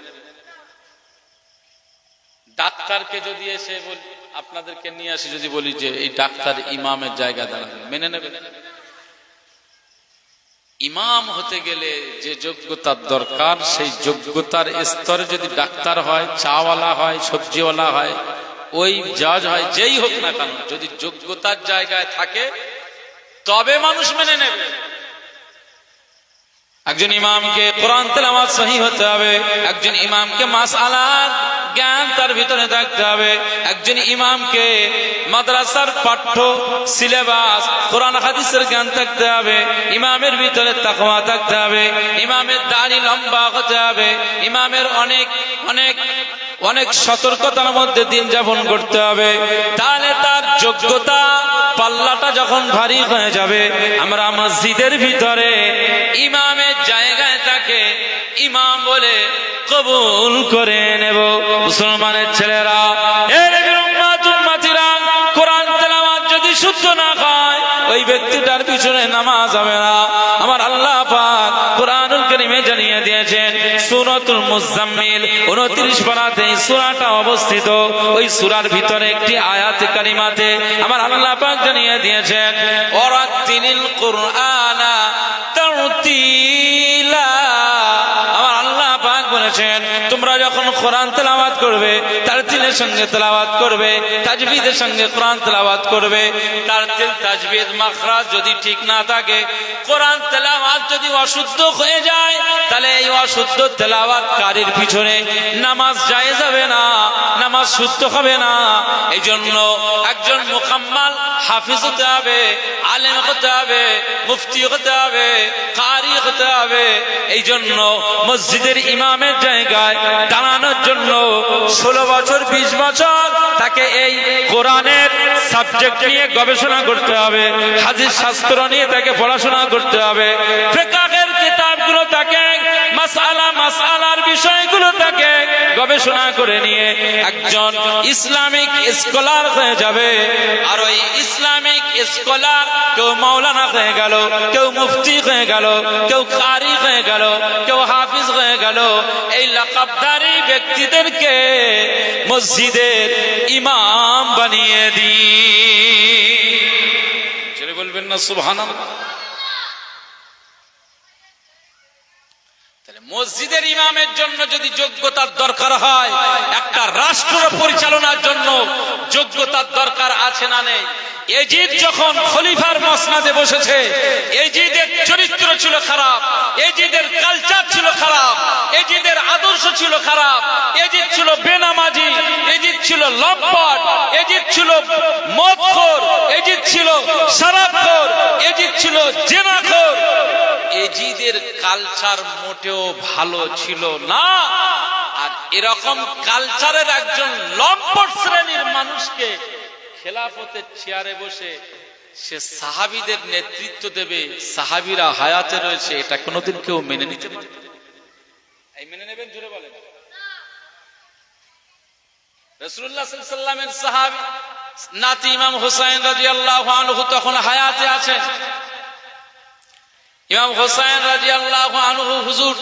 ডাক্তারকে যদি এসে বলি, আপনাদেরকে নিয়ে আসে যদি বলি যে এই ডাক্তার ইমামের জায়গা দাঁড়াবে, মেনে নেবে? ইমাম হতে গেলে যে যোগ্যতার দরকার, সেই যোগ্যতার স্তরে যদি ডাক্তার হয়, চাওয়ালা হয়, সবজিওয়ালা হয়, ওই জজ হয়, যেই হোক না কেন, যদি যোগ্যতার জায়গায় থাকে তবে মানুষ মেনে নেবে। একজন ইমামকে কোরআন তেলাওয়াত সহিহ হতে হবে, একজন ইমামকে মাসআলার জ্ঞান তার ভিতরে থাকতে হবে, একজন ইমামকে মাদ্রাসার পাঠ্য সিলেবাস কোরআন হাদিসের জ্ঞান থাকতে হবে, ইমামের ভিতরে তাকওয়া থাকতে হবে, ইমামের দাড়ি লম্বা হতে হবে, ইমামের অনেক অনেক অনেক সতর্কতার মধ্যে দিন যাপন করতে হবে। তাহলে তার যোগ্যতা পাল্লাটা যখন ভারী হয়ে যাবে, আমরা মসজিদের ভিতরে ইমামের জায়গায় তাকে ইমাম বলে কবুল করে নেব। মুসলমানের ছেলেরা, কোরআন তেলাওয়াত যদি শুদ্ধ না হয় ওই ব্যক্তিটার পিছনে নামাজ হবে না। আমার আল্লাহ পাক কোরআনুল কারীমে জানিয়ে দিয়েছেন, সূরাতুল মুজাম্মিল 29 পারাতে এই সূরাটা অবস্থিত। ওই সূরার ভিতরে একটি আয়াত কারিমাতে আমার আল্লাহ পাক জানিয়ে দিয়েছেন, ওয়ারাতিলিল কুরআনা তারতিলা। আমার আল্লাহ পাক বলেছেন, তোমরা যখন কোরআন তেলাওয়াত করবে, তারতিলের সঙ্গে তেলাওয়াত করবে, তাজবিদের সঙ্গে কোরআন তেলাওয়াত করবে। তারতিল, তাজবিদ, মাখরাজ যদি ঠিক না থাকে, কোরআন তেলাওয়াত যদি অশুদ্ধ হয়ে যায়, তাহলে এই অশুদ্ধ তেলাওয়াতকারীর পিছনে নামাজ জায়েজ হবে না, নামাজ শুদ্ধ হবে না। এই জন্য একজন মুকাম্মাল হাফিজ হতে হবে, আলেম হতে হবে, মুফতি হতে হবে, কারি হতে হবে। এই জন্য মসজিদের ইমামের জায়গায় দাঁড়ানোর জন্য 16 বছর 20 বছর তাকে এই কোরআনের সাবজেক্ট নিয়ে গবেষণা করতে হবে, হাদিস শাস্ত্র নিয়ে তাকে পড়াশোনা করতে হবে, ফিকহের কিতাবগুলো তাকে মাসআলার বিষয়গুলো তাকে গবেষণা করে নিয়ে একজন ইসলামিক স্কলার হয়ে যাবে। আর ওই ইসলামিক স্কলার কেউ মাওলানা হয়ে গেল, কেউ মুফতি হয়ে গেল, কেউ কারি হয়ে গেল, কেউ হাফিজ হয়ে গেল। এই লাকাবদারি ব্যক্তিদেরকে মসজিদের ইমাম বানিয়ে দিই। ছেড়ে বলবেন না সুবহানাল্লাহ। মসজিদের ইমামের জন্য যদি যোগ্যতার দরকার হয়, একটা রাষ্ট্র পরিচালনার জন্য যোগ্যতার দরকার আছে না নেই? এজিদ যখন খলিফার মসনাদে বসেছে, এজিদের চরিত্র ছিল খারাপ, এজিদের কালচার ছিল খারাপ, এজিদের আদর্শ ছিল খারাপ, এজিদ ছিল বেনামাজি, এজিদ ছিল লম্পট, এজিদ ছিল মদখোর, এজিদ ছিল শরাবখোর, এজিদ ছিল জেনাখোর। এজিদের কালচার মোটেও ভালো ছিল না। আর এরকম কালচারের একজন লম্পট শ্রেণীর মানুষকে খেলাফতের চেয়ারে বসে সে সাহাবীদের নেতৃত্ব দেবে, সাহাবীরা হায়াতে রয়েছে, এটা কোনোদিন কেউ মেনে নিতে পারে? এই মেনে নেবেন? জোরে বলেন। রাসূলুল্লাহ সাল্লাল্লাহু আলাইহি ওয়াসাল্লামের সাহাবী নাতি ইমাম হুসাইন রাদিয়াল্লাহু আনহু তখন হায়াতে আছেন। ইমাম হুসাইন রাদিয়াল্লাহু আনহু হুজুর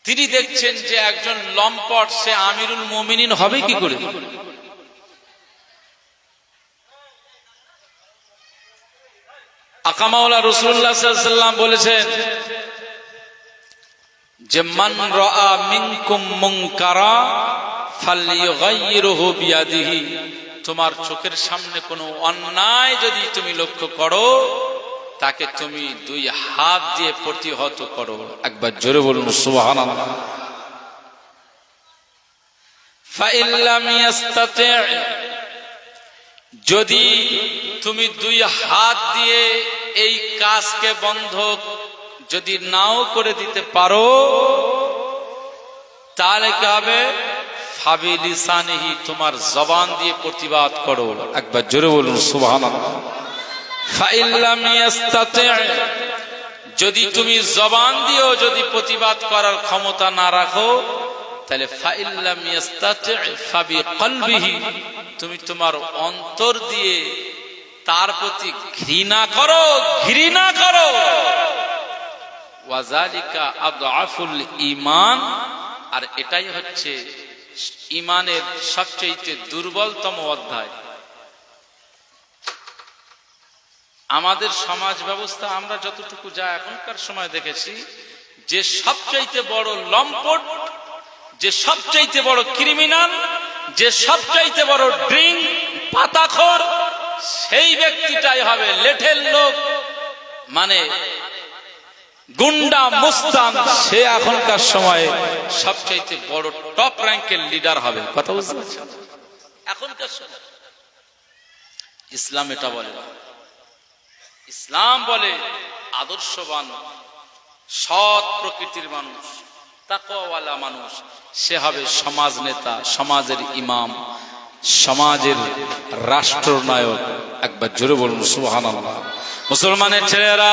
তিনি দেখছেন যে একজন লম্পট সে আমিরুল মুমিনিন হবে কি করে? আকামাউলা রাসূলুল্লাহ সাল্লাল্লাহু আলাইহি ওয়াসাল্লাম বলেছেন যে মান রাআ মিনকুম মুনকারা ফালইয়ুগাইয়িরহু বিয়াদিহি। তোমার চোখের সামনে কোনো অন্যায় যদি তুমি লক্ষ্য করো, তাকে তুমি দুই হাত দিয়ে প্রতিহত করো। একবার জোরে বলুন সুবহানাল্লাহ। ফাইন লাম ইস্তাতি', যদি তুমি দুই হাত দিয়ে এই কাজকে বন্ধ যদি নাও করে দিতে পারো, তাহলে কি হবে? ফাবিলিসানিহি, তোমার জবান দিয়ে প্রতিবাদ করো। একবার জোরে বলুন সুবহানাল্লাহ। ফাইন লাম ইস্তাতি', যদি তুমি জবান দিয়েও যদি প্রতিবাদ করার ক্ষমতা না রাখো, তাহলে ফাইন লাম ইস্তাতি' ফাবিকলবিহি, তুমি তোমার অন্তর দিয়ে তার প্রতি ঘৃণা করো, ঘৃণা করো। ওয়াজালিকা আদআফুল ঈমান, আর এটাই হচ্ছে ঈমানের সবচেয়ে দুর্বলতম অধ্যায়। আমাদের সমাজ ব্যবস্থা আমরা যতটুকু যা এখনকার সময় দেখেছি, যে সবচাইতে বড় লম্পট, যে সবচাইতে বড় ক্রিমিনাল, যে সবচাইতে বড় ড্রিঙ্ক পাতাখোর, সেই ব্যক্তিটাই হবে লেঠেল লোক, মানে গুন্ডা মুস্তান, সে এখনকার সময়ে সবচাইতে বড় টপ র্যাঙ্কের লিডার হবে। কথা বুঝতে পারছেন? এখনকার সময় ইসলাম এটা বলে না। ইসলাম বলে আদর্শবান, সৎ প্রকৃতির মানুষ, তাকওয়াওয়ালা মানুষ, সে হবে সমাজ নেতা, সমাজের ইমাম, সমাজের রাষ্ট্রনায়ক। একবার জোরে বলুন সুবহানাল্লাহ। মুসলমানের ছেলেরা,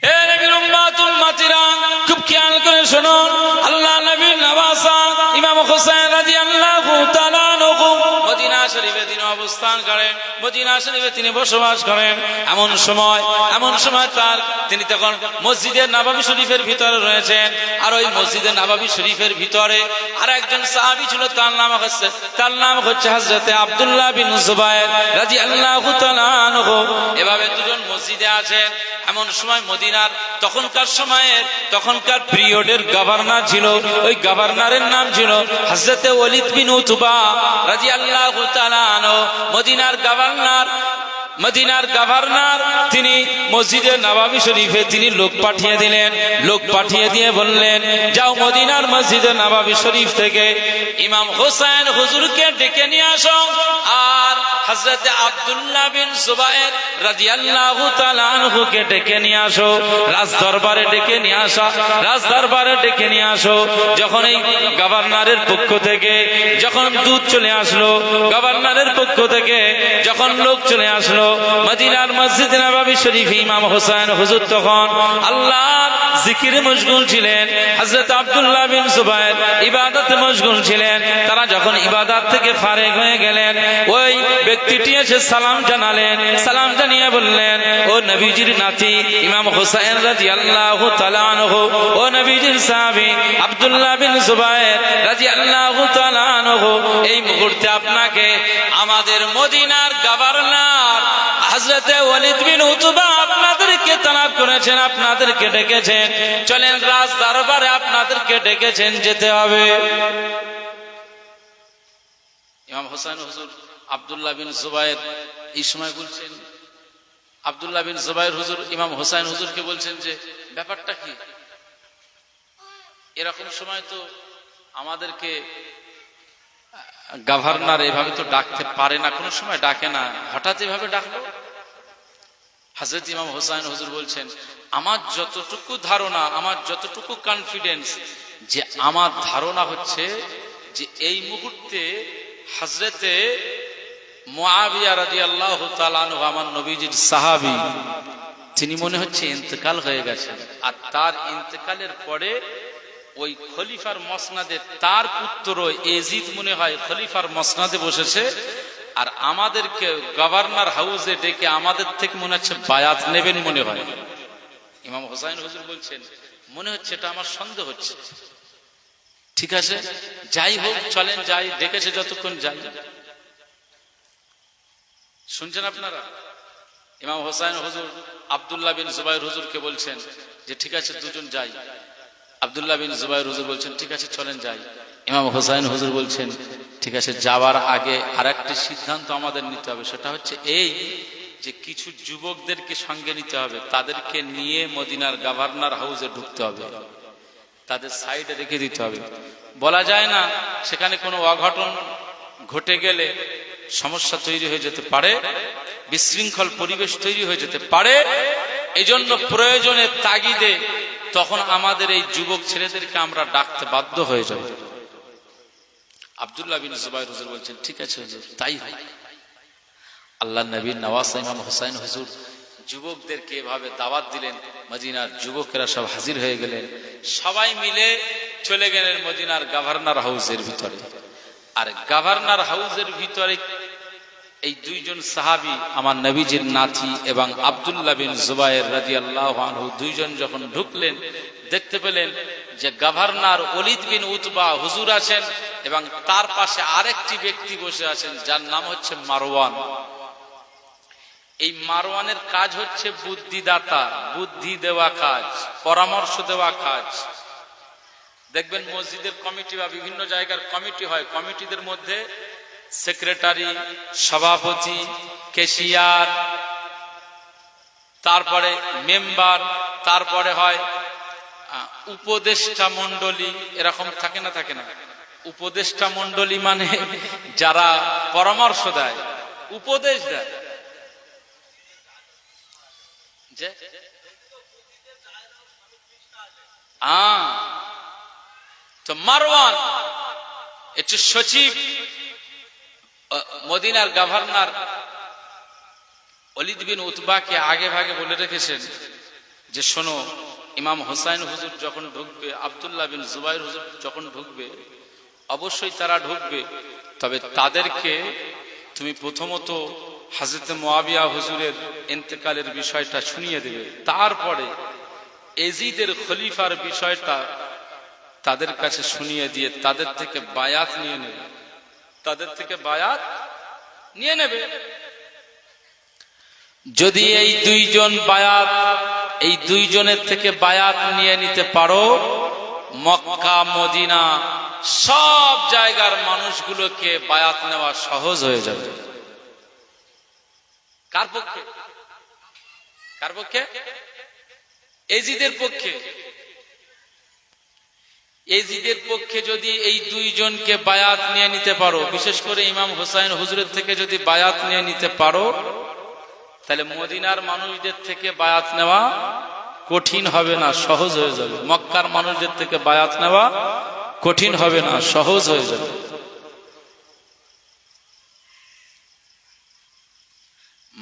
হে নবীর উম্মত উম্মতিরা, খুব খেয়াল করে শুনুন। আল্লাহ নবীর নওয়াসা ইমাম হুসাইন রাদিয়াল্লাহু তাআলা আনহু মদিনা শরীফে তিনি অবস্থান করেন, মদিনা শরীফে তিনি বসবাস করেন। এমন সময় তিনি তখন মসজিদে নববী শরীফের ভিতরে রয়েছেন। আর ওই মসজিদে নববী শরীফের ভিতরে আর একজন সাহাবী ছিল, তার নাম হচ্ছে হযরতে আব্দুল্লাহ বিন জুবায়ের রাদিয়াল্লাহু তাআলা আনহু। এভাবে দুজন মসজিদে আছেন। এমন সময় মদিনার তখনকার পিরিয়ডের গভর্নর ছিল, ওই গভর্নরের নাম ছিল হযরতে ওলীদ বিন উতবা রাদিয়াল্লাহু তাআলা আনহু। মদিনার গভর্নর তিনি মসজিদে নববী শরীফে তিনি লোক পাঠিয়ে দিলেন। লোক পাঠিয়ে দিয়ে বললেন, যাও মদিনার মসজিদে নববী শরীফ থেকে ইমাম হুসাইন হুজুরকে ডেকে নিয়ে আসো, আর হযরতে আব্দুল্লাহ বিন জুবায়ের রাদিয়াল্লাহু তাআলা আনহুকে ডেকে নিয়ে আসো, রাজ দরবারে ডেকে নিয়ে আসা, রাজ দরবারে ডেকে নিয়ে আসো। যখন এই গভর্নরের পক্ষ থেকে যখন দূত চলে আসলো, গভর্নরের পক্ষ থেকে যখন লোক চলে আসলো মদিনার মসজিদ নববী শরীফে, ইমাম হোসেন হুজুর তখন আল্লাহর জিকিরে মশগুল ছিলেন। হযরত আব্দুল্লাহ বিন জুবায়ের ইবাদতে মশগুল ছিলেন। তারা যখন ইবাদত থেকে ফারেগ হয়ে গেলেন, ওই ব্যক্তিটি এসে সালাম জানালেন। সালাম জানিয়ে বললেন, ও নবীজির নাতি ইমাম হোসেন রাদিয়াল্লাহু তাআলা আনহু, ও নবীজির সাহাবী আব্দুল্লাহ বিন জুবায়ের রাদিয়াল্লাহু তাআলা আনহু, এই মুহূর্তে আপনাকে আমাদের মদিনার গভর্নর হযরতে ওয়ালিদ বিন উতবা আপনাদেরকে তলব করেছেন, আপনাদেরকে ডেকেছেন। চলেন রাজ দরবারে, আপনাদেরকে ডেকেছেন, যেতে হবে। ইমাম হোসেন হুজুর আব্দুল্লাহ বিন জুবায়ের এই সময় বলছেন, আব্দুল্লাহ বিন জুবায়ের হুজুর ইমাম হোসেন হুজুরকে বলছেন যে ব্যাপারটা কি? এরকম সময় তো আমাদেরকে গভর্নর এভাবে তো ডাকতে পারে না, কোনো সময় ডাকে না, হঠাৎ এভাবে ডাকলো। হযরত ইমাম হোসেন হুজুর বলছেন, আমার যতটুকু ধারণা, আমার যতটুকু কনফিডেন্স, যে আমার ধারণা হচ্ছে যে এই মুহূর্তে হযরতে মুআবিয়া রাদিয়াল্লাহু তাআলা আনহু, আমার নবীজির সাহাবী, তিনি মনে হচ্ছে ইন্তেকাল হয়ে গেছেন। আর তার ইন্তেকালের পরে ওই খলিফার মসনাদে তার পুত্র এজিদ মনে হয় খলিফার মসনাদে বসেছে, আর আমাদেরকে গভর্নর হাউসে ডেকে আমাদের থেকে মনে হচ্ছে বায়াত নেবেন মনে হয়। ইমাম হোসেন হুজুর বলছেন, মনে হচ্ছে, এটা আমার সন্দেহ হচ্ছে। ঠিক আছে, যাই হোক, চলেন যাই, ডেকেছে যতক্ষণ যাই। শুনছেন আপনারা? ইমাম হোসেন হুজুর আব্দুল্লাহ বিন জুবায়ের হুজুরকে বলছেন যে ঠিক আছে, দুজন যাই। আব্দুল্লাহ বিন জুবায়ের হুজুর বলছেন, ঠিক আছে চলেন যাই। ইমাম হোসেন হুজুর বলছেন, ঠিক আছে, যাওয়ার আগে আরেকটি সিদ্ধান্ত আমাদের নিতে হবে। সেটা হচ্ছে এই, যে কিছু যুবকদেরকে সঙ্গে নিতে হবে, তাদেরকে নিয়ে মদিনার গভর্নর হাউসে ঢুকতে হবে, তাদের সাইডে রেখে দিতে হবে। বলা যায় না, সেখানে কোনো অঘটন ঘটে গেলে সমস্যা তৈরি হয়ে যেতে পারে, বিশৃঙ্খল পরিবেশ তৈরি হয়ে যেতে পারে। এই জন্য প্রয়োজনের তাগিদে তখন আমাদের এই যুবক ছেলেদেরকে আমরা ডাকতে বাধ্য হয়ে যাব। আব্দুল্লাহ বিন জুবায়ের হুজুর বলছেন, ঠিক আছে হুজুর, তাই হয়। আল্লাহ নবীর নওয়াজ ইমাম হোসেন হুজুর যুবকদেরকে এভাবে দাওয়াত দিলেন। মদিনার যুবকেরা সব হাজির হয়ে গেলেন, সবাই মিলে চলে গেলেন মদিনার গভর্নর হাউসের ভিতরে। আর গভর্নর হাউসের ভিতরে এই দুইজন সাহাবী, আমার নবীজির নাতি এবং আব্দুল্লাহ বিন জুবায়ের রাদিয়াল্লাহু আনহু, দুইজন যখন ঢুকলেন, দেখতে পেলেন যে গভর্নর ওয়ালিদ বিন উতবা হুজুর আছেন এবং তার পাশে আরেকটি ব্যক্তি বসে আছেন, যার নাম হচ্ছে মারওয়ান। এই মারওয়ানের কাজ হচ্ছে বুদ্ধিদাতা, বুদ্ধি দেওয়া কাজ, পরামর্শ দেওয়া কাজ। দেখবেন মসজিদের কমিটি বা বিভিন্ন জায়গার কমিটি হয়, কমিটিদের মধ্যে সেক্রেটারি, সভাপতি, ক্যাশিয়ার, তারপরে মেম্বার, তারপরে হয় উপদেষ্টা মণ্ডলী, এরকম থাকে না? থাকে না? উপদেষ্টা মণ্ডলী মানে যারা পরামর্শ দেয়, উপদেশ দেয়। তো মারওয়ান হচ্ছে সচিব, মদিনার গভর্নর ওয়ালিদ বিন উতবাকে আগে ভাগে বলে রেখেছেন যে শোনো, ইমাম হোসেন হুজুর যখন ঢুকবে, আব্দুল্লাহ বিন জুবায়ের হুজুর যখন ঢুকবে, অবশ্যই তারা ঢুকবে, তবে তাদেরকে তুমি প্রথমত হযরত মুআবিয়া হুজুরের ইন্তেকালের বিষয়টা শুনিয়ে দেবে, তারপরে এজিদের খলিফার বিষয়টা তাদের কাছে শুনিয়ে দিয়ে তাদের থেকে বায়াত নিয়ে নেবে, তাদের থেকে বায়াত নিয়ে নেবে। যদি এই দুইজন বায়াত, এই দুইজনের থেকে বায়াত নিয়ে নিতে পারো, মক্কা মদিনা সব জায়গার মানুষগুলোকে বায়াত নেওয়া সহজ হয়ে যাবে। কার পক্ষে? কার পক্ষে? এজিদের পক্ষে। এজিদের পক্ষে যদি এই দুইজনকে বায়াত নিয়ে নিতে পারো, বিশেষ করে ইমাম হুসাইন হুজুরের থেকে যদি বায়াত নিয়ে নিতে পারো, তাহলে মদিনার মানুষদের থেকে বায়াত নেওয়া কঠিন হবে না, সহজ হয়ে যাবে। মক্কার মানুষদের থেকে বায়াত নেওয়া কঠিন হবে না, সহজ হয়ে যাবে।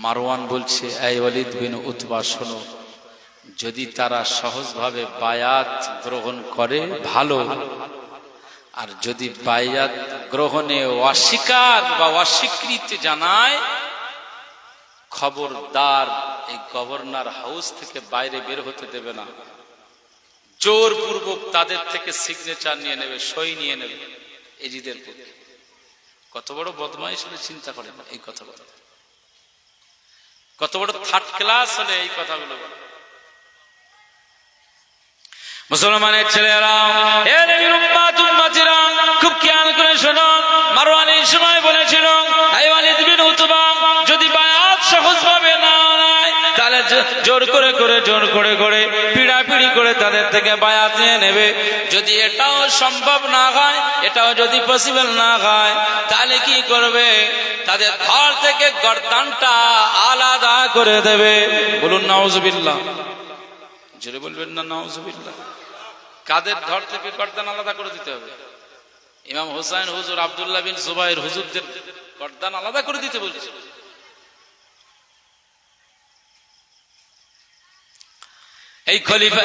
মারওয়ান বলছে, এই ওয়ালিদ বিন উতবা শোনো, যদি তারা সহজভাবে বায়াত গ্রহণ করে ভালো, আর যদি বায়াত গ্রহণে অস্বীকার বা অস্বীকৃতি জানায়, খবরদার এই গভর্নর হাউস থেকে বাইরে বের হতে দেবে না, জোরপূর্বক তাদের থেকে সিগনেচার নিয়ে নেবে, সই নিয়ে নেবে এজিদের পক্ষে। কত বড় বদমাইশ হলে চিন্তা করেন এই কথাগুলো, কত বড় থার্ড ক্লাস হলে এই কথাগুলো বলে। মুসলমানের ছেলেরা, এর উম্মাতিরা খুব খেয়াল করে শোনো। মারওয়ান এই সময় বলেছিল, এই ওয়ালিদ বিন উতবা যদি বায়াত সহজভাবে না নেয়, তাহলে জোর করে পিড়াপিড়ি করে তাদের থেকে বায়াত নিয়ে নেবে। যদি এটাও সম্ভব না হয়, এটাও যদি পসিবল না হয়, তাহলে কি করবে? তাদের ধর থেকে গর্দানটা আলাদা করে দেবে। বলুন নাউজুবিল্লাহ, জোরে বলবেন না নাউজুবিল্লাহ। কাদের ধর থেকে গর্দান আলাদা করে দিতে হবে? ইমাম হুসাইন হুজুর, আব্দুল্লাহ বিন জুবাইর হুজুরদের গর্দান আলাদা করে দিতে বলছে। এই খলিফা,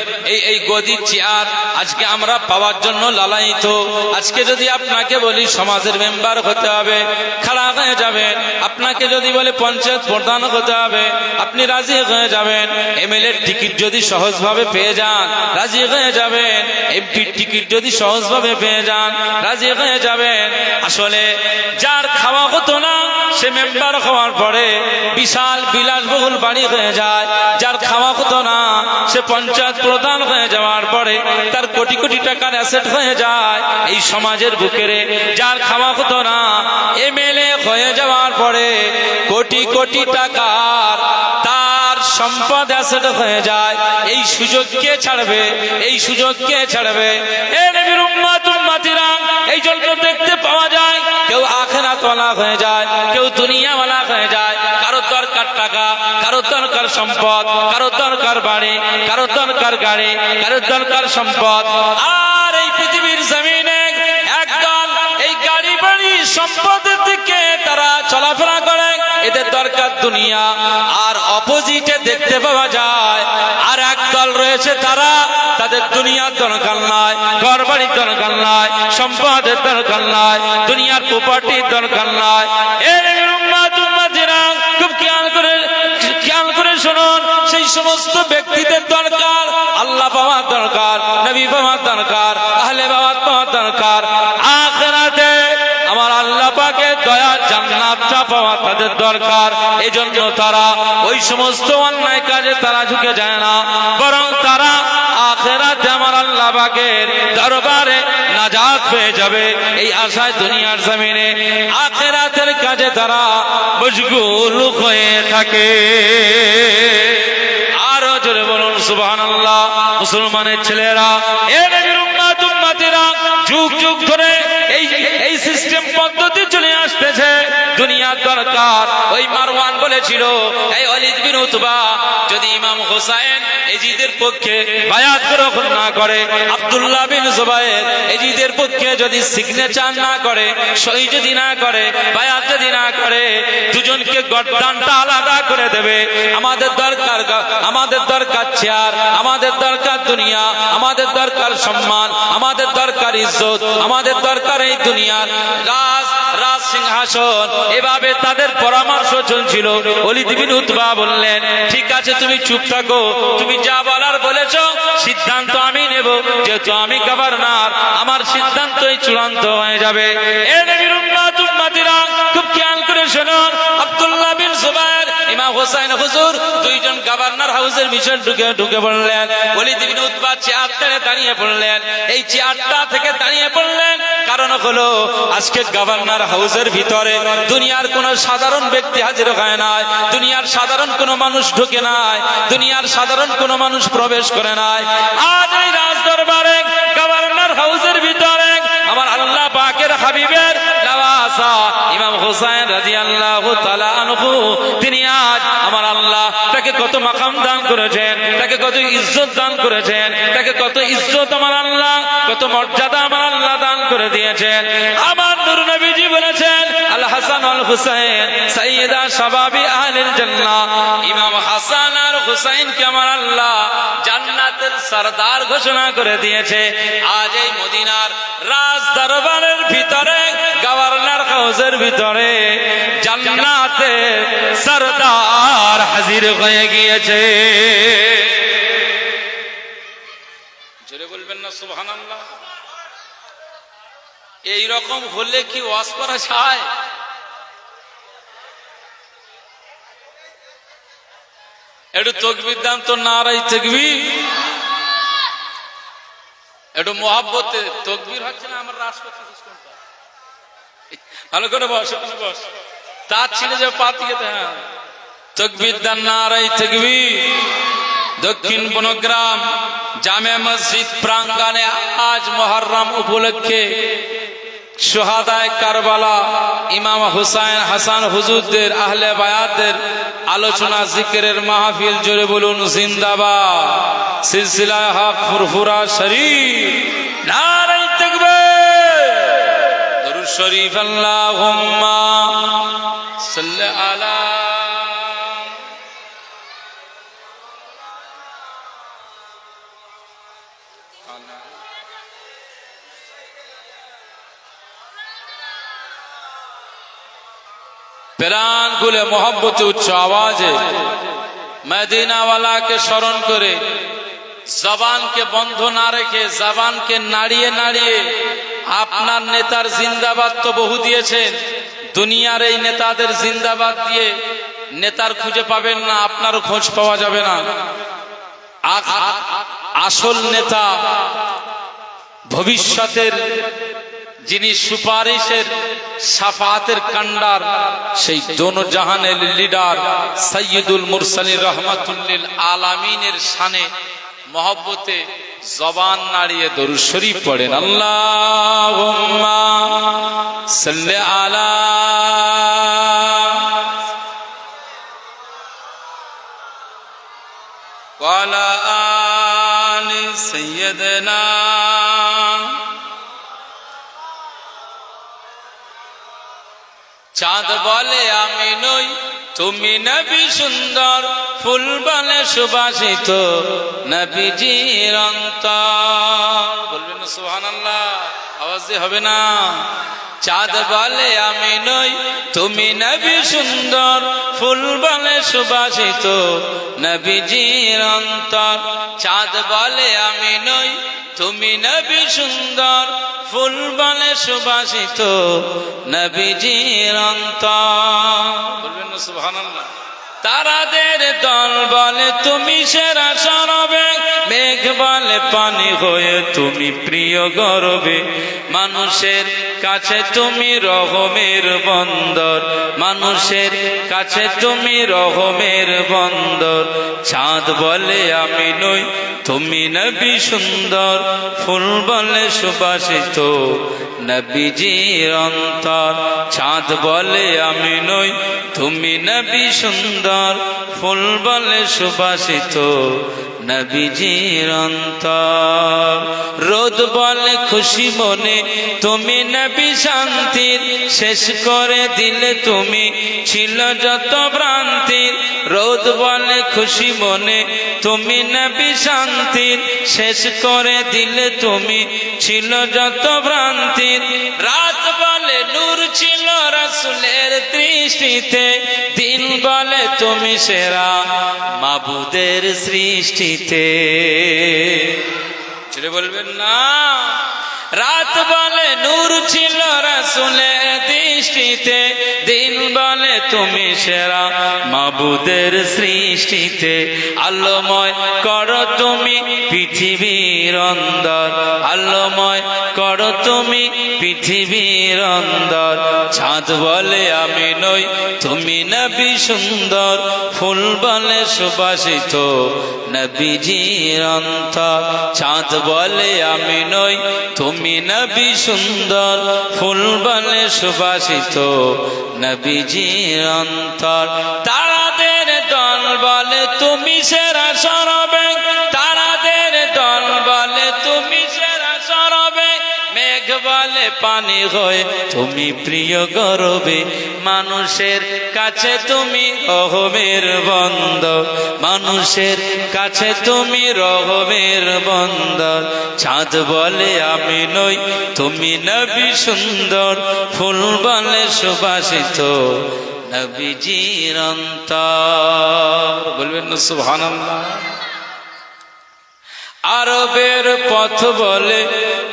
এই গদির চেয়ার আজকে আমরা পাওয়ার জন্য লালায়িত। আজকে যদি আপনাকে বলি সমাজের মেম্বার হতে হবে, খাড়া হয়ে যাবেন। আপনাকে যদি বলে পঞ্চায়েত প্রধান হতে হবে, আপনি রাজি হয়ে যাবেন। এমএলএ টিকিট যদি সহজভাবে পেয়ে যান, রাজি হয়ে যাবেন। এমপির টিকিট যদি সহজভাবে পেয়ে যান, রাজি হয়ে যাবেন। আসলে যার খাওয়া হতো না, সে মেম্বার হওয়ার পরে বিশাল বিলাসবহুল বাড়ি হয়ে যায়। যার খাওয়া হতো না, সে পঞ্চায়েত প্রধান হয়ে যাওয়ার পরে তার কোটি কোটি টাকার অ্যাসেট হয়ে যায় এই সমাজের বুকেরে। যার খাওয়া হতো না, এমএলএ হয়ে যাওয়ার পরে কোটি কোটি টাকার তার সম্পদ অ্যাসেট হয়ে যায়। এই সুযোগ কে ছাড়বে? এই সুযোগ কে ছাড়বে? এ নবীর উম্মত উম্মতিরা, এই জন্য দেখতে পাওয়া যায় কেউ আখিরাতওয়ালা হয়ে যায়, কেউ দুনিয়াওয়ালা হয়ে যায়। কারোর দরকার টাকা, কারোর দরকার সম্পদ, কারোর দরকার বাড়ি, কারোর দরকার গাড়ি, কারোর দরকার সম্পদ। আর এই পৃথিবীর জমিনে একদল এই গাড়ি বাড়ি সম্পদের দিকে তারা চলাফেরা করে, এদের দরকার দুনিয়া। আর অপোজিটে দেখতে পাওয়া যায় আর একদল রয়েছে, তারা তাদের দুনিয়ার দরকার নাই, ঘর বাড়ির দরকার নাই, সম্পদের দরকার নাই, দুনিয়ার প্রপার্টির দরকার নাই। এর উম্মত উম্মতিরা খুব খেয়াল করে শুনুন, সেই সমস্ত ব্যক্তিদের দরকার আল্লাহ পাওয়ার দরকার, নবী পাওয়ার দরকার, আহলে বায়াত পাওয়ার দরকার। আখিরাতে আমার আল্লাহ পাকের দয়া জান্নাতটা পাওয়া তাদের দরকার। এজন্য তারা ওই সমস্ত অন্যায় কাজে তারা ঝুঁকে যায় না, বরং তারা আখিরাতে আমার আল্লাহ পাকের দরবারে নাজাত পেয়ে যাবে এই আশায় দুনিয়ার জমিনে আখিরাতের কাজে তারা মশগুল হয়ে থাকে। আরো জোরে বলুন সুবহানাল্লাহ। মুসলমানের ছেলেরা, এ নবীর উম্মত উম্মতিরা, যুগ যুগ ধরে এই সিস্টেম পদ্ধতি চলে আসতেছে। দুনিয়ার দরকার। ওই মারওয়ান বলেছিল, এই ওয়ালিদ বিন উতবা যদি ইমাম হুসাইন এজিদের পক্ষে বায়াত গ্রহণ না করে, আব্দুল্লাহ বিন জুবাইর এজিদের পক্ষে যদি সিগনেচার না করে, সই যদি না করে, বায়াত যদি না করে, দুজনকে গর্দানটা আলাদা করে দেবে। আমাদের দরকার চেয়ার, আমাদের দরকার দুনিয়া, আমাদের দরকার সম্মান, আমাদের দরকার ইজ্জত, আমাদের দরকার এই দুনিয়ার রাজ সিংহাসন। এভাবে তাদের পরামর্শ চলছিল। ওয়ালিদ বিন উতবা বললেন, ঠিক আছে তুমি চুপ থাকো, তুমি যা বলার বলেছো সিদ্ধান্ত আমি নেব, যেহেতু আমি গভর্নর, আমার সিদ্ধান্তই চূড়ান্ত হয়ে যাবে। এ নবীর উম্মত উম্মতিরা, খুব খেয়াল করে শুনুন, আব্দুল্লাহ বিন জুবাইর, ইমাম হুসাইন হুজুর দুইজন গভর্নর হাউসের মিশন ঢুকে পড়লেন। ওয়ালিদ বিন উতবা চেয়ার থেকে দাঁড়িয়ে পড়লেন। এই চেয়ারটা থেকে দাঁড়িয়ে পড়লেন কারণ হলো আজকে গভর্নর হাউসের ভিতরে দুনিয়ার কোন সাধারণ ব্যক্তি হাজির হয় নাই, দুনিয়ার সাধারণ কোন মানুষ ঢুকে নাই, দুনিয়ার সাধারণ কোন মানুষ প্রবেশ করে নাই। আজ এই রাজ দরবারে গভর্নর হাউসের হুসাইন রাদিয়াল্লাহু তাআলা আনহু, তিনি আজ আমার আল্লাহ তাকে কত মাকাম দান করেছেন, তাকে কত ইজ্জত দান করেছেন, তাকে কত ইজ্জত আমার আল্লাহ, কত মর্যাদা আমার আল্লাহ দান করে দিয়েছেন। আমার নূর নবীজি বলেছেন, আল হাসান আল হুসাইন সাইয়্যিদা শাবাবি আহলিল জান্নাহ। ইমাম হাসান আর হুসাইনকে আমার আল্লাহ জান্নাতের সরদার ঘোষণা করে দিয়েছে। আজ এই মদিনার রাজ দরবারের ভিতরে, গভর্নর হাউসের ভিতরে জান্নাতের সরদার হাজির হয়ে গিয়েছে। জোরে বলবেন না সুবহানাল্লাহ। এই রকম হলে কি ওয়াজ করা যায়? একটু তাকবীর দাম তো, নারাই তাকবীর। একটু মহব্বতে তাকবীর হচ্ছে না। আমার রাষ্ট্রপতি সিস্টেমটা ভালো করে বস, ওখানে বস, তার ছিঁড়ে যাবে পাতিয়েতে। হ্যাঁ, তাকবীর দান, নারাই তাকবীর। দক্ষিণ বনগ্রাম জামে মসজিদ প্রাঙ্গণে আজ মুহররম উপলক্ষে শুহাদায়ে কারবালা ইমাম হুসাইন হাসান হুজুরদের আহলে বায়াতের আলোচনা জিকিরের মাহফিল। জোরে বলুন জিন্দাবাদ। সিলসিলা হক ফুরফুরা শরীফ, নারে তাকবীর। দরুদ শরীফ, আল্লাহুম্মা সাল্লি আলা। প্রাণ খুলে মোহব্বতে উচ্চ আওয়াজে মদিনাওয়ালাকে স্মরণ করে, জবানকে বন্ধ না রেখে, জবানকে নাড়িয়ে নাড়িয়ে আপনার নেতার জিন্দাবাদ তো বহু দিয়েছেন। দুনিয়ার এই নেতাদের জিন্দাবাদ দিয়ে নেতার খুঁজে পাবেন না, আপনারও খোঁজ পাওয়া যাবে না। আসল নেতা, ভবিষ্যতের যিনি সুপারিশের শাফাতের কান্ডার, সেই দোনো জাহানের লিডার সাইয়্যিদুল মুরসালিন রাহমাতুল লিল আলামিনের শানে মহব্বতে জবান নাড়িয়ে দরুদ শরীফ পড়েন। আল্লাহুম্মা সাল্লি আলা ওয়া আলা আলি সাইয়্যিদিনা। চাঁদ বলে আমি নই, তুমি নবী সুন্দর, ফুল বলে সুবাসিত নবীজির অন্তর। বলবেন না সুবহানাল্লাহ? আওয়াজ দিয়ে হবে না? চাঁদ বলে আমি নই, তুমি নবী সুন্দর, ফুল বলে সুবাসিত নবীজির অন্তর। চাঁদ বলে আমি নই, তুমি নবী সুন্দর, ফুল বলে সুবাসিত নবীজির অন্তর। বলবেন না সুবহানাল্লাহ? তারাদের দল বলে তুমি সেরা সরবে, মেঘ বলে পানি হয়ে তুমি প্রিয় গরবে। মানুষের কাছে তুমি রহমের বন্দর, মানুষের কাছে তুমি রহমের বন্দর। চাঁদ বলে আমি নই, তুমি নবী সুন্দর, ফুল বলে সুবাসিত নবীজির অন্তর। চাঁদ বলে আমি নই, তুমি নবী সুন্দর, ফুল বলে সুবাসিত নবীজির অন্তর। রোদ বলে খুশি মনে, তুমি নবী শান্তির, শেষ করে দিলে তুমি ছিল যত ভ্রান্তির। রোদ বলে খুশি মনে, তুমি নবী শান্তির, শেষ করে দিলে তুমি ছিল যত ভ্রান্তির। রাত বলে নূর ছিল রাসূলের দৃষ্টিতে, দিন বলে তুমি সেরা মাবুদের সৃষ্টিতে। ছেড়ে বলবেন না? রাত বলে নূর ছিল রাসূলের দৃষ্টিতে, দিন বলে তুমি সেরা মাবুদের সৃষ্টিতে। আলোময় করো তুমি পৃথিবীর অন্দর, আলোময় করো তুমি পৃথিবীর অন্দর। চাঁদ বলে আমি নই, তুমি নবী সুন্দর, ফুল বলে সুবাসিত নবীজির অন্তর। চাঁদ বলে আমি নই, তুমি নবী সুন্দর, ফুল বলে সুবাসিত সুবাসিত নবীজির অন্তর। তারাদের দল বলে তুমি সেরা সরবে, তারাদের দল বলে তুমি সেরা সরবে, মেঘ বলে পানি হয়ে তুমি প্রিয় গরবে, মানুষের কাছে তুমি রহমের বন্দর, মানুষের কাছে তুমি রহমের বন্দর। চাঁদ বলে আমি নই তুমি নবী সুন্দর, ফুল বলে সুবাসিত নবীজির অন্তর। বলবেন না সুবহানাল্লাহ। আরবের পথ বলে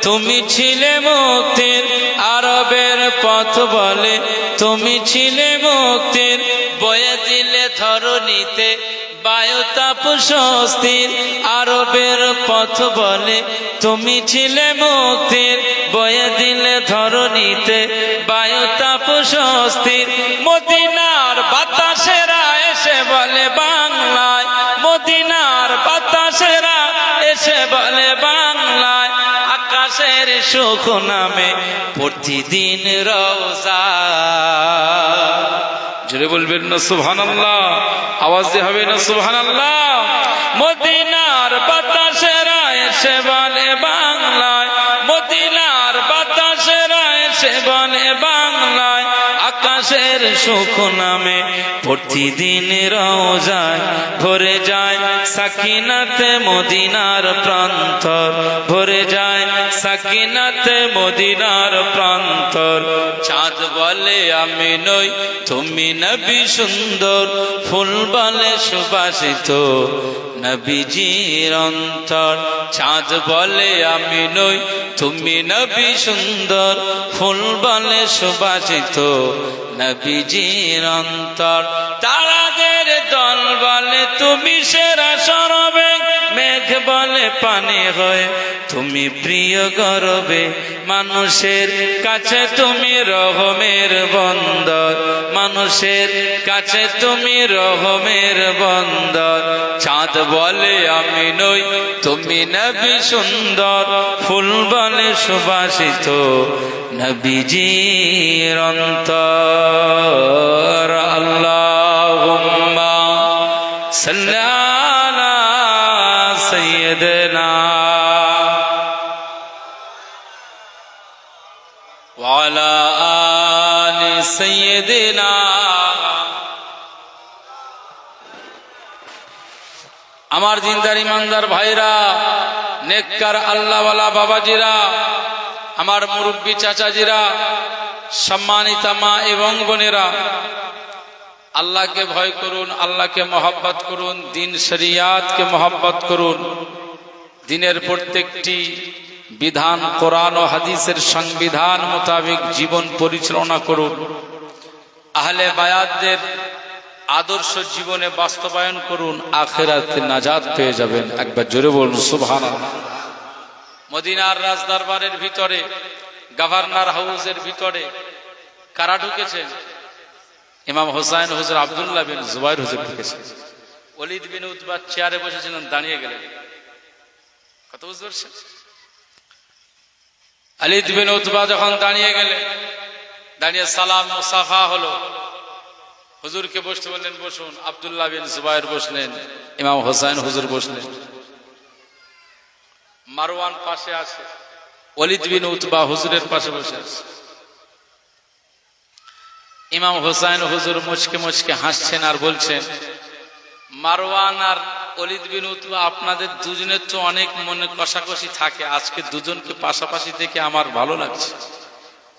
তুমি ছিলে মুক্তির, আরবের পথ বলে তুমি ছিলে মুক্তির, বয়ে দিলে ধরণীতে বায়ুতাপ স্বস্তির। আরবের পথ বলে তুমি ছিলে মুক্তির, বয়ে দিলে ধরণীতে বায়ুতাপ স্বস্তির। মদিনার বাতাসেরা এসে বলে বাংলায়, মদিনার বাতাসেরা এসে বলে বাংলায়, আকাশের সুখ নামে প্রতিদিন রওজা। জোরে বলবেন না সুবহানাল্লাহ, আওয়াজ দিয়ে হবে না সুবহানাল্লাহ। মদিনার বাতাসেরা এসে বলে বাংলায়, মদিনার বাতাসেরা এসে বলে বাংলায়, আকাশের সুখ নামে প্রতিদিন রওজায় ভরে যায় সাকিনাতে মদিনার প্রান্তর, ভরে যায় সাকিনাতে মদিনার প্রান্তর। চাঁদ বলে আমি নই তুমি নবী সুন্দর, ফুল বলে সুবাসিত নবীজির অন্তর। চাঁদ বলে আমি নই তুমি নবী সুন্দর, ফুল বলে সুবাসিত নবীজির অন্তর। তারাদের দল বলে তুমি সেরা সরবে, মেঘ বলে পানি হয়ে তুমি প্রিয় গরবে, মানুষের কাছে তুমি রহমের বন্দর, মানুষের কাছে তুমি রহমের বন্দর। চাঁদ বলে আমি নই তুমি নবী সুন্দর, ফুল বলে সুবাসিত নবীজির অন্তর। আল্লাহুম্মা সাল্লি আলা সাইয়্যিদিনা ওয়া আলা আলি সাইয়্যিদিনা। আমার জিন্দার ইমানদার ভাইরা, নেককার আল্লাহওয়ালা বাবাজিরা, আমার মুরব্বী চাচাজিরা, সম্মানিতা মা এবং বোনেরা, আল্লাহকে ভয় করুন, আল্লাহকে মহব্বত করুন, দিন শরিয়াতকে মহব্বত করুন, দিনের প্রত্যেকটি বিধান কোরআন ও হাদিসের সংবিধান মোতাবেক জীবন পরিচালনা করুন, আহলে বায়াতদের আদর্শ জীবনে বাস্তবায়ন করুন, আখিরাতে নাজাত পেয়ে যাবেন। একবার জোরে বলুন সুবহানাল্লাহ। মদিনার রাজদরবারের ভিতরে, গভর্নর হাউসের ভিতরে কারা ঢুকেছেন? ইমাম হোসাইন হুজুর আব্দুল্লাহ বিন জুবাইর হুজুর ঢুকেছেন। ওলীদ বিন উতবা চেয়ারে বসেছিলেন, দাঁড়িয়ে গেলেন। কত বুঝতে পারছেন? ওলীদ বিন উতবা যখন দাঁড়িয়ে গেলেন, দাঁড়িয়ে সালাম মুসাফা হলো, হুজুরকে বসতে বললেন বসুন। আব্দুল্লাহ বিন জুবাইর বসলেন, ইমাম হোসাইন হুজুর বসলেন। মারওয়ান পাশে আছে, ওলীদ বিন উতবা হুজুরের পাশে বসে আছে। ইমাম হোসাইন হুজুর মুচকে মুচকে হাসছেন আর বলছেন, মারওয়ান আর ওলীদ বিন উতবা আপনাদের দুজনের তো অনেক মনে কষাকষি থাকে, আজকে দুজনকে পাশাপাশি দেখে আমার ভালো লাগছে।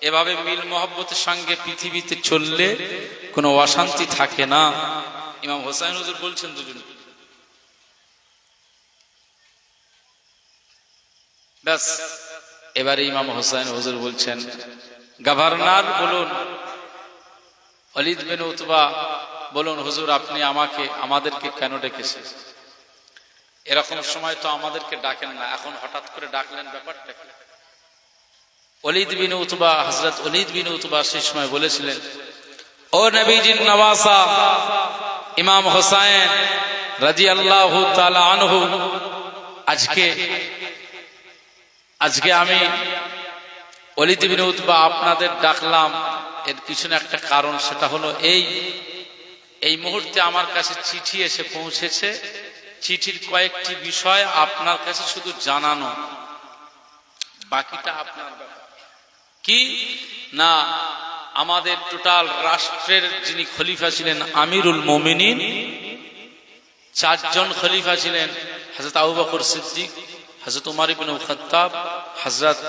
এভাবে মিল মহব্বতের সঙ্গে পৃথিবীতে চললে কোনো অশান্তি থাকে না। ইমাম হোসাইন হুজুর বলছেন দুজন। ব্যাস, এবারে ইমাম হোসাইন হুজুর বলছেন, গভর্নর বলুন, ওলীদ বিন উতবা বলুন, হুজুর আপনি আমাদেরকে কেন ডেকেছেন? এরকম সময় তো আমাদেরকে ডাকেন না, এখন হঠাৎ করে ডাকলেন, ব্যাপারটা কি? ওলীদ বিন উতবা, হযরত ওলীদ বিন উতবা সেই সময় বলেছিলেন, ও নবীজির নওয়াসা ইমাম হোসাইন রাদিয়াল্লাহু তাআলা আনহু, আজকে আমি ওলীদ বিন উতবা আপনাদের ডাকলাম এর পিছনে একটা কারণ, সেটা হলো এই মুহূর্তে আমার কাছে চিঠি এসে পৌঁছেছে। চিঠির কয়েকটি বিষয় আপনার কাছে শুধু জানানো, বাকিটা আপনার ব্যাপার। কি না, আমাদের টোটাল রাষ্ট্রের যিনি খলিফা ছিলেন আমিরুল মুমিনিন, 4 জন খলিফা ছিলেন, হযরত আবু বকর সিদ্দিক, হযরত উমর ইবনে খাত্তাব, হযরত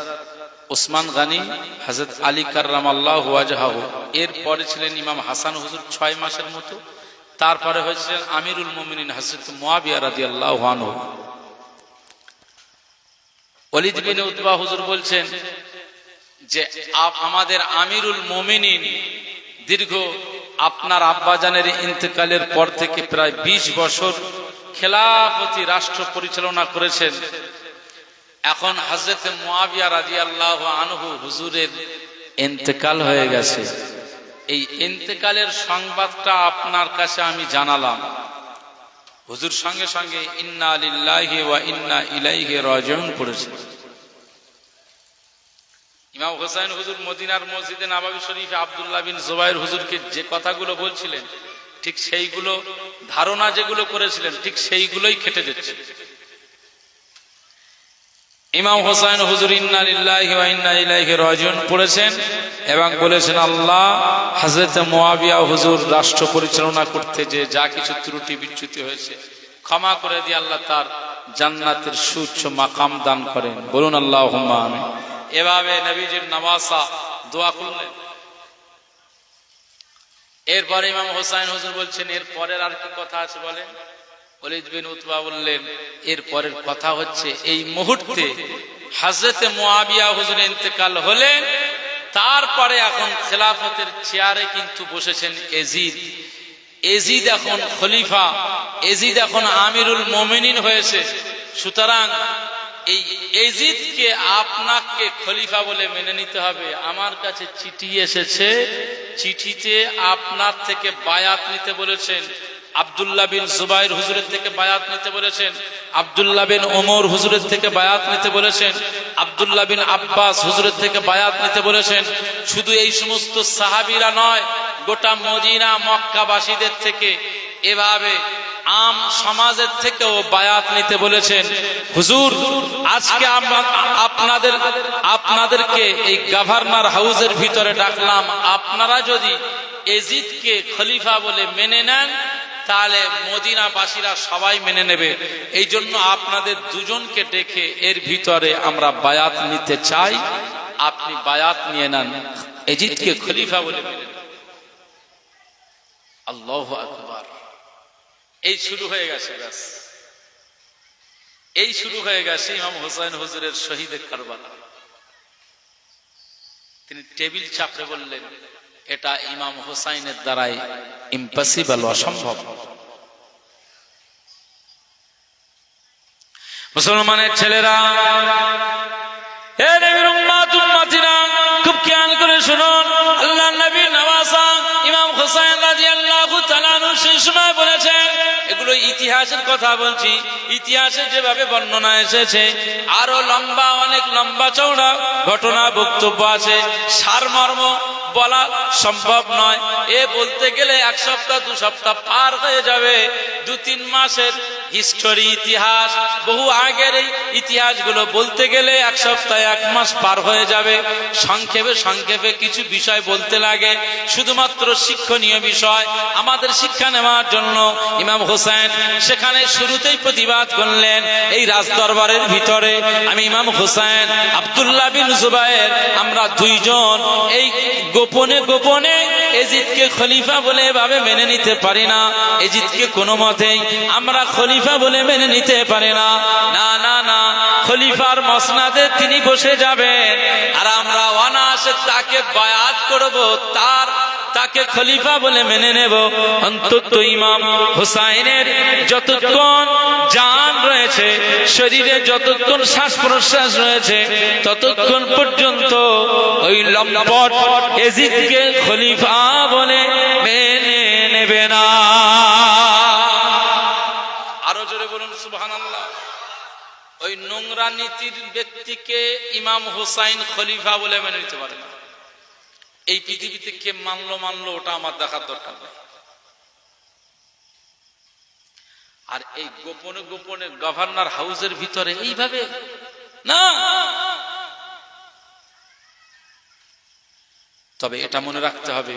ওসমান গনি, হযরত আলী কাররামাল্লাহু ওয়াজহাহু। এরপরে ছিলেন ইমাম হাসান হুজুর 6 মাসের মতো। তারপরে হয়েছিলেন আমিরুল মুমিনিন হযরত মুয়াবিয়া রাদিয়াল্লাহু আনহু। ওয়ালিদ বিন উতবা হুজুর বলছেন যে আমাদের আমিরুল মুমিনিন দীর্ঘ আপনার আব্বাজানের ইন্তেকালের পর থেকে প্রায় 20 বছর খেলাফতি রাষ্ট্র পরিচালনা করেছেন। এখন হযরত মুয়াবিয়া রাদিয়াল্লাহু আনহু হুজুরের ইন্তেকাল হয়ে গেছে। এই ইন্তেকালের সংবাদটা আপনার কাছে আমি জানালাম। হুজুর সঙ্গে সঙ্গে ইন্না লিল্লাহি ওয়া ইন্না ইলাইহি রাজিউন পড়েছেন। ইমাম হোসেন হুজুর মদিনার মসজিদে নববী শরীফে আব্দুল্লাহ বিন জুবাইর হুজুরকে যে কথাগুলো বলছিলেন, ঠিক সেইগুলো, ধারণা যেগুলো করেছিলেন, ঠিক সেইগুলোই খেটে যাচ্ছে। ইমাম হোসেন হুজুর ইন্না লিল্লাহি ওয়া ইন্না ইলাইহি রাজিউন পড়েছেন এবং বলেছেন, আল্লাহ হযরত মুয়াবিয়া হুজুর রাষ্ট্র পরিচালনা করতে যে যা কিছু ত্রুটি বিচ্যুতি হয়েছে ক্ষমা করে দিয়ে আল্লাহ তার জান্নাতের সুউচ্চ মাকাম দান করেন। বলুন আল্লাহুম্মা আমিন। এভাবে নবীজির নওয়াসা দোয়া করলেন। এরপরে ইমাম হোসেন হুজুর বলছেন, এর পরের আর কি কথা আছে বলেন? ওয়ালিদ বিন উতবা বললেন, এর পরের কথা হচ্ছে এই মুহূর্তে হযরত মুয়াবিয়া হুজুর ইন্তেকাল হলেন, তারপরে এখন খেলাফতের চেয়ারে কিন্তু বসেছেন এজিদ। এজিদ এখন খলিফা, এজিদ এখন আমিরুল মুমিনিন হয়েছে। সুতরাং এই এজিদকে আপনাকে খলিফা বলে মেনে নিতে হবে। আমার কাছে চিঠি এসেছে, চিঠিতে আপনার থেকে বায়াত নিতে বলেছেন। আব্দুল্লাহ বিন জুবাইর হুজুরের থেকে বায়াত নিতে বলেছেন, আব্দুল্লাহ বিন ওমর হুজুরের থেকে বায়াত নিতে বলেছেন, আব্দুল্লাহ বিন আব্বাস হুজুরের থেকে বায়াত নিতে বলেছেন। শুধু এই সমস্ত সাহাবীরা নয়, গোটা মদিনা মক্কাবাসীদের থেকে, এভাবে আম সমাজের থেকেও বায়াত নিতে বলেছেন। হুজুর আজকে আপনাদেরকে এই গভর্নর হাউসের ভিতরে ডাকলাম, আপনারা যদি এজিদকে খলিফা বলে মেনে নেন তাহলে মদিনাবাসীরা সবাই মেনে নেবে। এই জন্য আপনাদের দুজনকে ডেকে এর ভিতরে আমরা বায়াত নিতে চাই, আপনি বায়াত নিয়ে নেন, এজিদকে খলিফা বলে মেনে নেন। আল্লাহু আকবার। এই শুরু হয়ে গেছে, ব্যাস এই শুরু হয়ে গেছে ইমাম হোসেন হুজুরের শহীদে কারবালা। তিনি টেবিল চাপড়ে বললেন, এটা ইমাম হোসাইনের দ্বারাই ইম্পসিবল, অসম্ভব। মুসলমানের ছেলেরা, হে নবীর উম্মত উম্মতিরা, খুব খেয়াল করে শুনুন। আল্লাহর নবীর নওয়াসা ইমাম হোসেন রাদিয়াল্লাহু তাআলা আনহু সেই সময় বলেছেন, এগুলো ইতিহাসের কথা বলছি, ইতিহাসে যেভাবে বর্ণনা এসেছে আরো লম্বা, অনেক লম্বা চওড়া ঘটনা বক্তব্য আছে, সারমর্ম বলা সম্ভব নয়। এ বলতে গেলে 1 সপ্তাহ 2 সপ্তাহ পার হয়ে যাবে। 2-3 মাসের হিস্টোরি, ইতিহাস, বহু আগের এই ইতিহাসগুলো বলতে গেলে 1 সপ্তাহ 1 মাস পার হয়ে যাবে। সংক্ষেপে কিছু বিষয় বলতে লাগে, শুধুমাত্র শিক্ষণীয় বিষয় আমাদের শিক্ষা নেওয়ার জন্য। ইমাম হোসেন সেখানে শুরুতেই প্রতিবাদ করলেন। এই রাজদরবারের ভিতরে আমি ইমাম হোসেন, আব্দুল্লাহ বিন জুবাইর, আমরা 2 জন এই গোপনে গোপনে এজিদকে খলিফা বলে এভাবে মেনে নিতে পারি না। এজিদকে কোনো মতেই আমরা খলিফা বলে মেনে নিতে পারি না। না না না, খলিফার মসনাদে তিনি বসে যাবেন আর আমরা অনায়াসে তাকে বায়াত করব, তাকে খলিফা বলে মেনে নেব। অন্তত ইমাম হুসাইনের যতক্ষণ জান রয়েছে, শরীরে যতক্ষণ শ্বাস প্রশ্বাস রয়েছে, ততক্ষণ পর্যন্ত ওই লম্পট এজিদকে খলিফা বলে মেনে নেবে না। আরো জোরে বলুন সুবহানাল্লাহ। ওই নোংরা নীতির ব্যক্তিকে ইমাম হুসাইন খলিফা বলে মেনে নিতে পারে না। এই পৃথিবীতে কে মানলো ওটা আমার দেখার দরকার নেই। আর এই গোপনে গোপনে গভর্নর হাউসের ভিতরে এইভাবে না। তবে এটা মনে রাখতে হবে,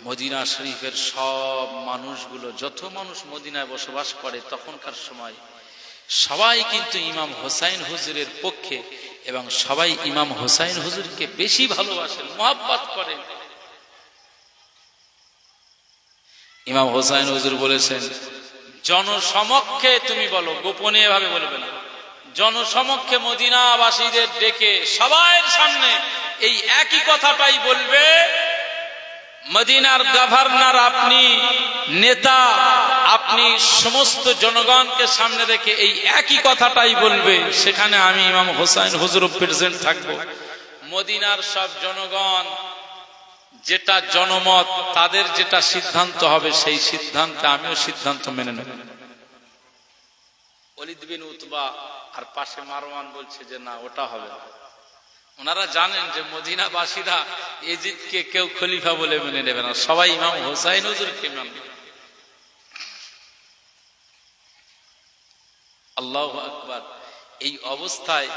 মদিনা শরীফের সব মানুষগুলো, যত মানুষ মদিনায় বসবাস করে তখনকার সময় সবাই কিন্তু ইমাম হোসাইন হুজুরের পক্ষে, এবং সবাই ইমাম হোসাইন হুজুরকে বেশি ভালোবাসেন, মহব্বত করেন। ইমাম হোসাইন হুজুর বলেছেন, জনসমক্ষে তুমি বলো, গোপনে এভাবে বলবে না, জনসমক্ষে মদিনাবাসীদের ডেকে সবার সামনে এই একই কথাটাই বলবে, মদিনার গভর্নর আপনি, নেতা আপনি, সমস্ত জনগণকে সামনে রেখে এই একই কথাটাই বলবে। সেখানে আমি ইমাম হোসাইন হুজুর প্রেজেন্ট থাকবো। মদিনার সব জনগণ যেটা জনমত, তাদের যেটা সিদ্ধান্ত হবে সেই সিদ্ধান্তে আমিও সিদ্ধান্ত মেনে নেব। ওয়ালিদ বিন উতবা আর পাশে মারওয়ান বলছে যে না, ওটা হবে না। ওনারা জানেন যে মদিনাবাসীরা এজিদকে কেউ খলিফা বলে মেনে নেবে না, সবাই ইমাম হোসাইন হুজুরকে মানবে। আল্লাহু আকবার। এই অবস্থায়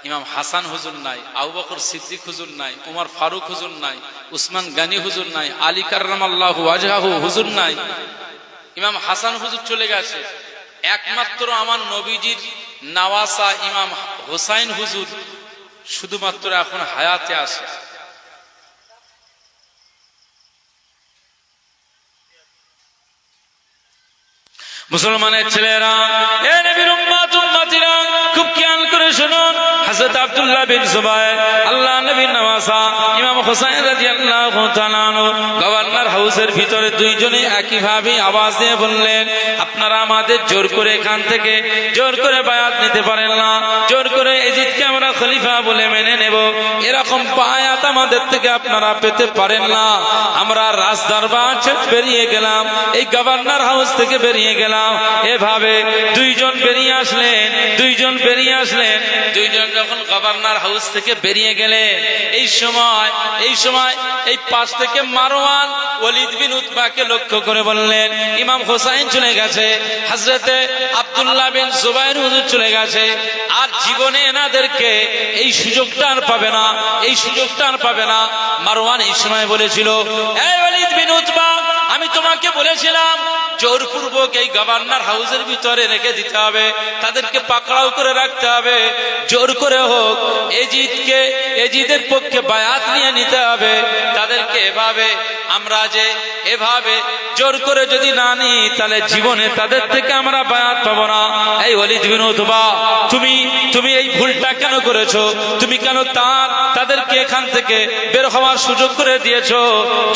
ইমাম হাসান হুজুর নাই, আবু বকর সিদ্দিক হুজুর নাই, উমর ফারুক হুজুর নাই, উসমান গানি হুজুর নাই, আলী কাররামাল্লাহু ওয়াজহাহু হুজুর নাই, ইমাম হাসান হুজুর চলে গেছে। একমাত্র আমার নবীজির নওয়াসা ইমাম হোসাইন হুজুর শুধুমাত্র এখন হায়াতে আছে। মুসলমানের ছেলেরা, এ নবীর উম্মত উম্মতিরা, খুব খেয়াল করে শুনুন। হযরত আব্দুল্লাহ বিন জুবায়ের, আল্লাহ নবীর নওয়াসা ইমাম হোসাইন রাদিয়াল্লাহু তাআলা আনহু, গভর্নর হাউসের ভিতরে দুইজনে একইভাবে আওয়াজ দিয়ে বললেন, আপনারা আমাদের জোর করে এখান থেকে জোর করে বায়াত নিতে পারেন না, জোর করে এজিদকে আমরা খলিফা বলে মেনে নেব, এরকম বায়াত আমাদের থেকে আপনারা পেতে পারেন না। আমরা রাজদরবার ছেড়ে বেরিয়ে গেলাম, এই গভর্নর হাউস থেকে বেরিয়ে গেলাম। এভাবে দুইজন বেরিয়ে আসলেন, দুইজন যখন গভর্নর হাউস থেকে বেরিয়ে গেলেন, এই সময় এই পাশ থেকে মারওয়ান ওয়ালিদ বিন উতবাকে লক্ষ্য করে বললেন, ইমাম হোসাইন চলে গেছে, হযরতে আব্দুল্লাহ বিন জুবায়ের হুজুর চলে গেছে, আর জীবনে এনাদেরকে এই সুযোগটা আর পাবে না, এই সুযোগটা আর পাবে না। মারওয়ান এই সময় বলেছিল, এই ওয়ালিদ বিন উতবা, আমি তোমাকে বলেছিলাম জোরপূর্বক এই গভর্নর হাউসের ভিতরে রেখে দিতে হবে, তাদেরকে পাকড়াও করে রাখতে হবে, জোর করে হোক এজিদের পক্ষে বায়াত নিয়ে নিতে হবে তাদেরকে। এভাবে আমরা যে এভাবে জোর করে যদি না নিই, তাহলে জীবনে তাদের থেকে আমরা বায়াত পাবো না। এই ওয়ালিদ বিন উতবা, তুমি এই ভুলটা কেন করেছো? তুমি কেন তাদেরকে এখান থেকে বের হওয়ার সুযোগ করে দিয়েছো?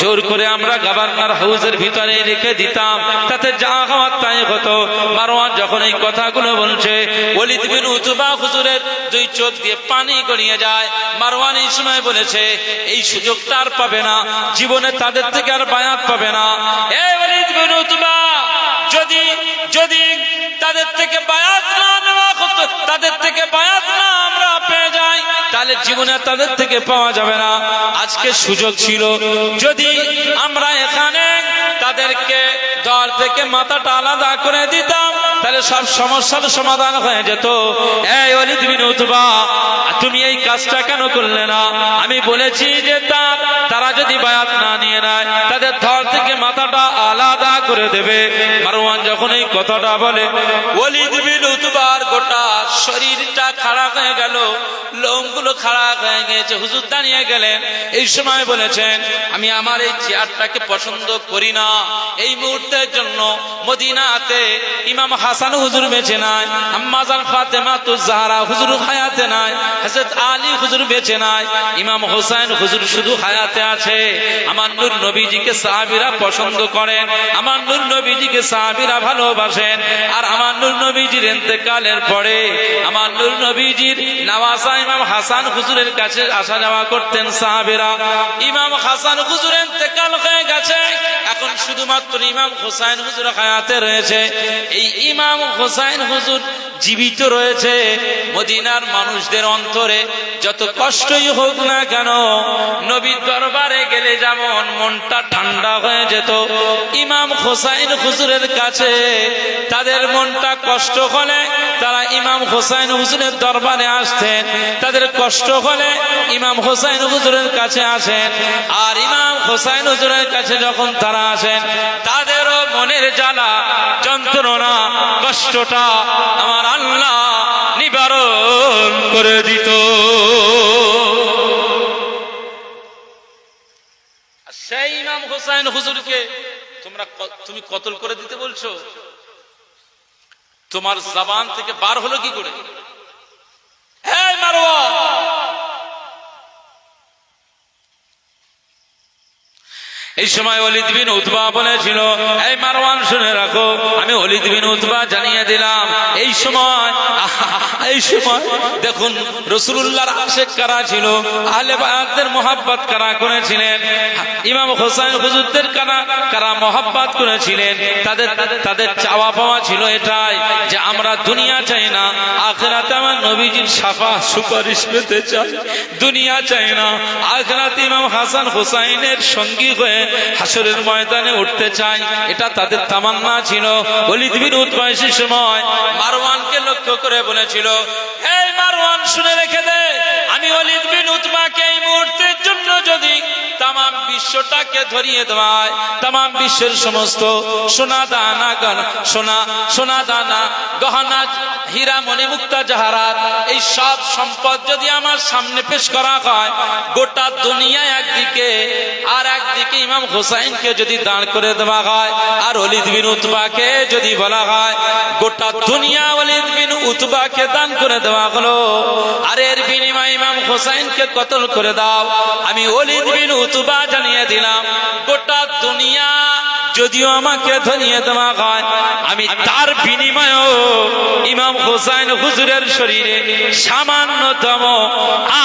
জোর করে আমরা গভর্নর হাউসের ভিতরে রেখে দিতাম, তাতে যা হওয়ার তাই হতো। মারওয়ান যখন এই কথাগুলো বলছে, ওয়ালিদ বিন উতবা হুজুরের দুই চোখ দিয়ে পানি গড়িয়ে যায়। মারওয়ান এই সময় বলেছে, এই সুযোগটা আর পাবে না, জীবনে তাদের থেকে আর বায়াত পাবে না। এই ওয়ালিদ বিন উতবা, যদি তাদের থেকে বায়াত না নেওয়া হতো, তাদের থেকে বায়াত না আমরা পেয়ে যাই, তাহলে জীবনে তাদের থেকে পাওয়া যাবে না। আজকে সুযোগ ছিল, যদি আমরা এখানে তাদেরকে দল থেকে মাথাটা আলাদা করে দিতাম, তাহলে সব সমস্যার সমাধান হয়ে যেত। এই ওয়ালিদ বিন উতবা, তুমি এই কাজটা কেন করলে না? আমি বলেছি যে তারা যদি বায়াত না নিয়ে নেয়, তাদের দল থেকে মাথাটা আলাদা করে দেবে। মারওয়ান যখন এই কথাটা বলে, ওয়ালিদ বিন উতবার গোটা শরীরটা খাড়া হয়ে গেল, লোমগুলো খাড়া হয়ে গেছে, হুজুর দাঁড়িয়ে গেলেন। এই সময় বলেছেন, আমি আমার এই চেয়ারটাকে পছন্দ করি না। এই মুহূর্তের জন্য মদিনাতে ইমাম হাসান হুজুর বেঁচে নাই, আম্মা জান ফাতেমা তুজ জাহরা হুজুর হায়াতে নাই, হযরত আলী হুজুর বেঁচে নাই, ইমাম হোসেন হুজুর শুধু হায়াতে আছে। আমার নূর নবীজিকে সাহাবীরা পছন্দ করেন, আমার নূর নবীজিকে সাহাবীরা ভালোবাসেন। আর আমার নূর নবীজির ইন্তেকালের পরে আমার নূর নবীজির নওয়াসা ইমাম হাসান হুজুরের কাছে আসা যাওয়া করতেন সাহাবীরা। ইমাম হাসান হুজুর ইন্তেকাল হয়ে গেছে, এখন শুধুমাত্র ইমাম হোসেন হুজুর হায়াতে রয়েছে। এই ইমাম হোসেন হুজুর জীবিত রয়েছে। মদিনার মানুষদের অন্তরে যত কষ্টই হোক না কেন, নবীর দরবারে গেলে যেমন মনটা ঠান্ডা হয়ে যেত, ইমাম হোসাইন হুজুরের কাছে তাদের মনটা কষ্ট হলে তারা ইমাম হোসাইন হুজুরের দরবারে আসতেন। তাদের কষ্ট হলে ইমাম হোসাইন হুজুরের কাছে আসেন। আর ইমাম হোসাইন হুজুরের কাছে যখন তারা আসেন, তাদেরও মনের জ্বালা, যন্ত্রণা, কষ্টটা আমার আল্লাহ নিবারণ করে দিত। সেই ইমাম হোসাইন হুজুরকে তুমি কতল করে দিতে বলছো? তোমার জবান থেকে বার হলো কি করে? হে মারওয়ান, এই সময় ওলীদ বিন উতবা বলেছিল, এই মারওয়ান শুনে রাখো, আমি ওলীদ বিন উতবা জানিয়ে দিলাম। এই সময় দেখুন রাসূলুল্লাহর আশিক কারা ছিল, আহলে বায়াতের মুহাব্বত কারা করেছিলেন, ইমাম হোসাইন হুজুরদের কারা মুহাব্বত করেছিলেন। তাদের চাওয়া পাওয়া ছিল এটাই যে আমরা দুনিয়া চাই না, আখিরাতে আমার নবীজির শাফাআত সুপারিশ পেতে চাই। দুনিয়া চাই না, আখিরাতে ইমাম হাসান হোসাইনের সঙ্গী হয়ে হাসরের ময়দানে উঠতে চাই, এটা তাদের তামান্না ছিল। ওলীদ বিন উতবা সেই সময় মারওয়ানকে লক্ষ্য করে বলেছিল, এই মারওয়ান শুনে রেখে দে, আমি ওলীদ বিন উতবাকে এই মুহূর্তের জন্য যদি তাম বিশ্বটাকে ধরিয়ে দেওয়ায়, তাম বিশ্বের সমস্ত সোনা দানা গহনা, হীরা মণি মুক্তা জাহারাত, এই সব সম্পদ যদি আমার সামনে পেশ করা হয়, গোটা দুনিয়া একদিকে আর একদিকে ইমাম হোসাইনকে যদি দাঁড় করে দেওয়া হয়, আর ওলীদ বিন উতবাকে যদি বলা হয় গোটা দুনিয়া ওলীদ বিন উতবাকে দান করে দেওয়া হলো, আর এর বিনিময়ে ইমাম হোসাইনকে কতল করে দাও, আমি ওলীদ বিন উতবা জানিয়ে দিলাম, গোটা দুনিয়া যদিও আমাকে ধরিয়ে দেওয়া হয়, আমি তার বিনিময়েও ইমাম হোসাইন হুজুরের শরীরে সামান্যতম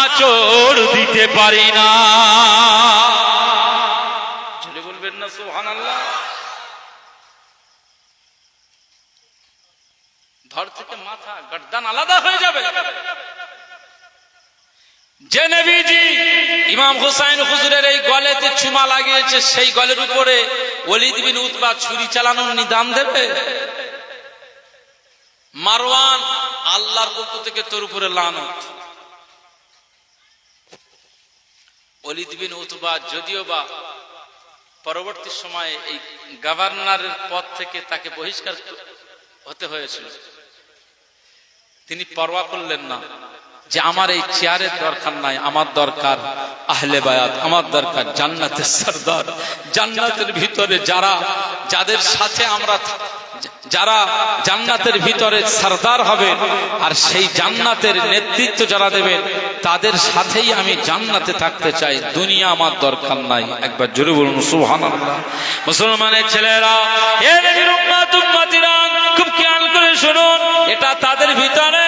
আঁচড় দিতে পারি না। বলবেন না সুবহানাল্লাহ? ধর থেকে মাথা গর্দান আলাদা হয়ে যাবে। যে নবীজি ইমাম হোসাইন হুজুরের এই গলেতে চুমা লাগিয়েছে, সেই গলের উপরে ওলীদ বিন উতবা ছুরি চালানোর নিদান দেবে? মারওয়ান, আল্লাহর পক্ষ থেকে তোর উপরে লানত। ওলীদ বিন উতবা যদিও বা পরবর্তী সময়ে এই গভর্নরের পদ থেকে তাকে বহিষ্কার হতে হয়েছিল, তিনি পরোয়া করলেন না যে আমার এই চেয়ারের দরকার নাই, আমার দরকার আহলে বায়াত, আমার দরকার জান্নাতের সরদার, জান্নাতের ভিতরে যাদের সাথে যারা জান্নাতের ভিতরে সরদার হবে, আর সেই জান্নাতের নেতৃত্ব যারা দেবেন, তাদের সাথেই আমি জান্নাতে থাকতে চাই, দুনিয়া আমার দরকার নাই। একবার জোরে বলুন সুবহানাল্লাহ। মুসলমানের ছেলেরা, এ নবীর উম্মত উম্মতিরা, খুব খেয়াল করে শুনুন, এটা তাদের ভিতরে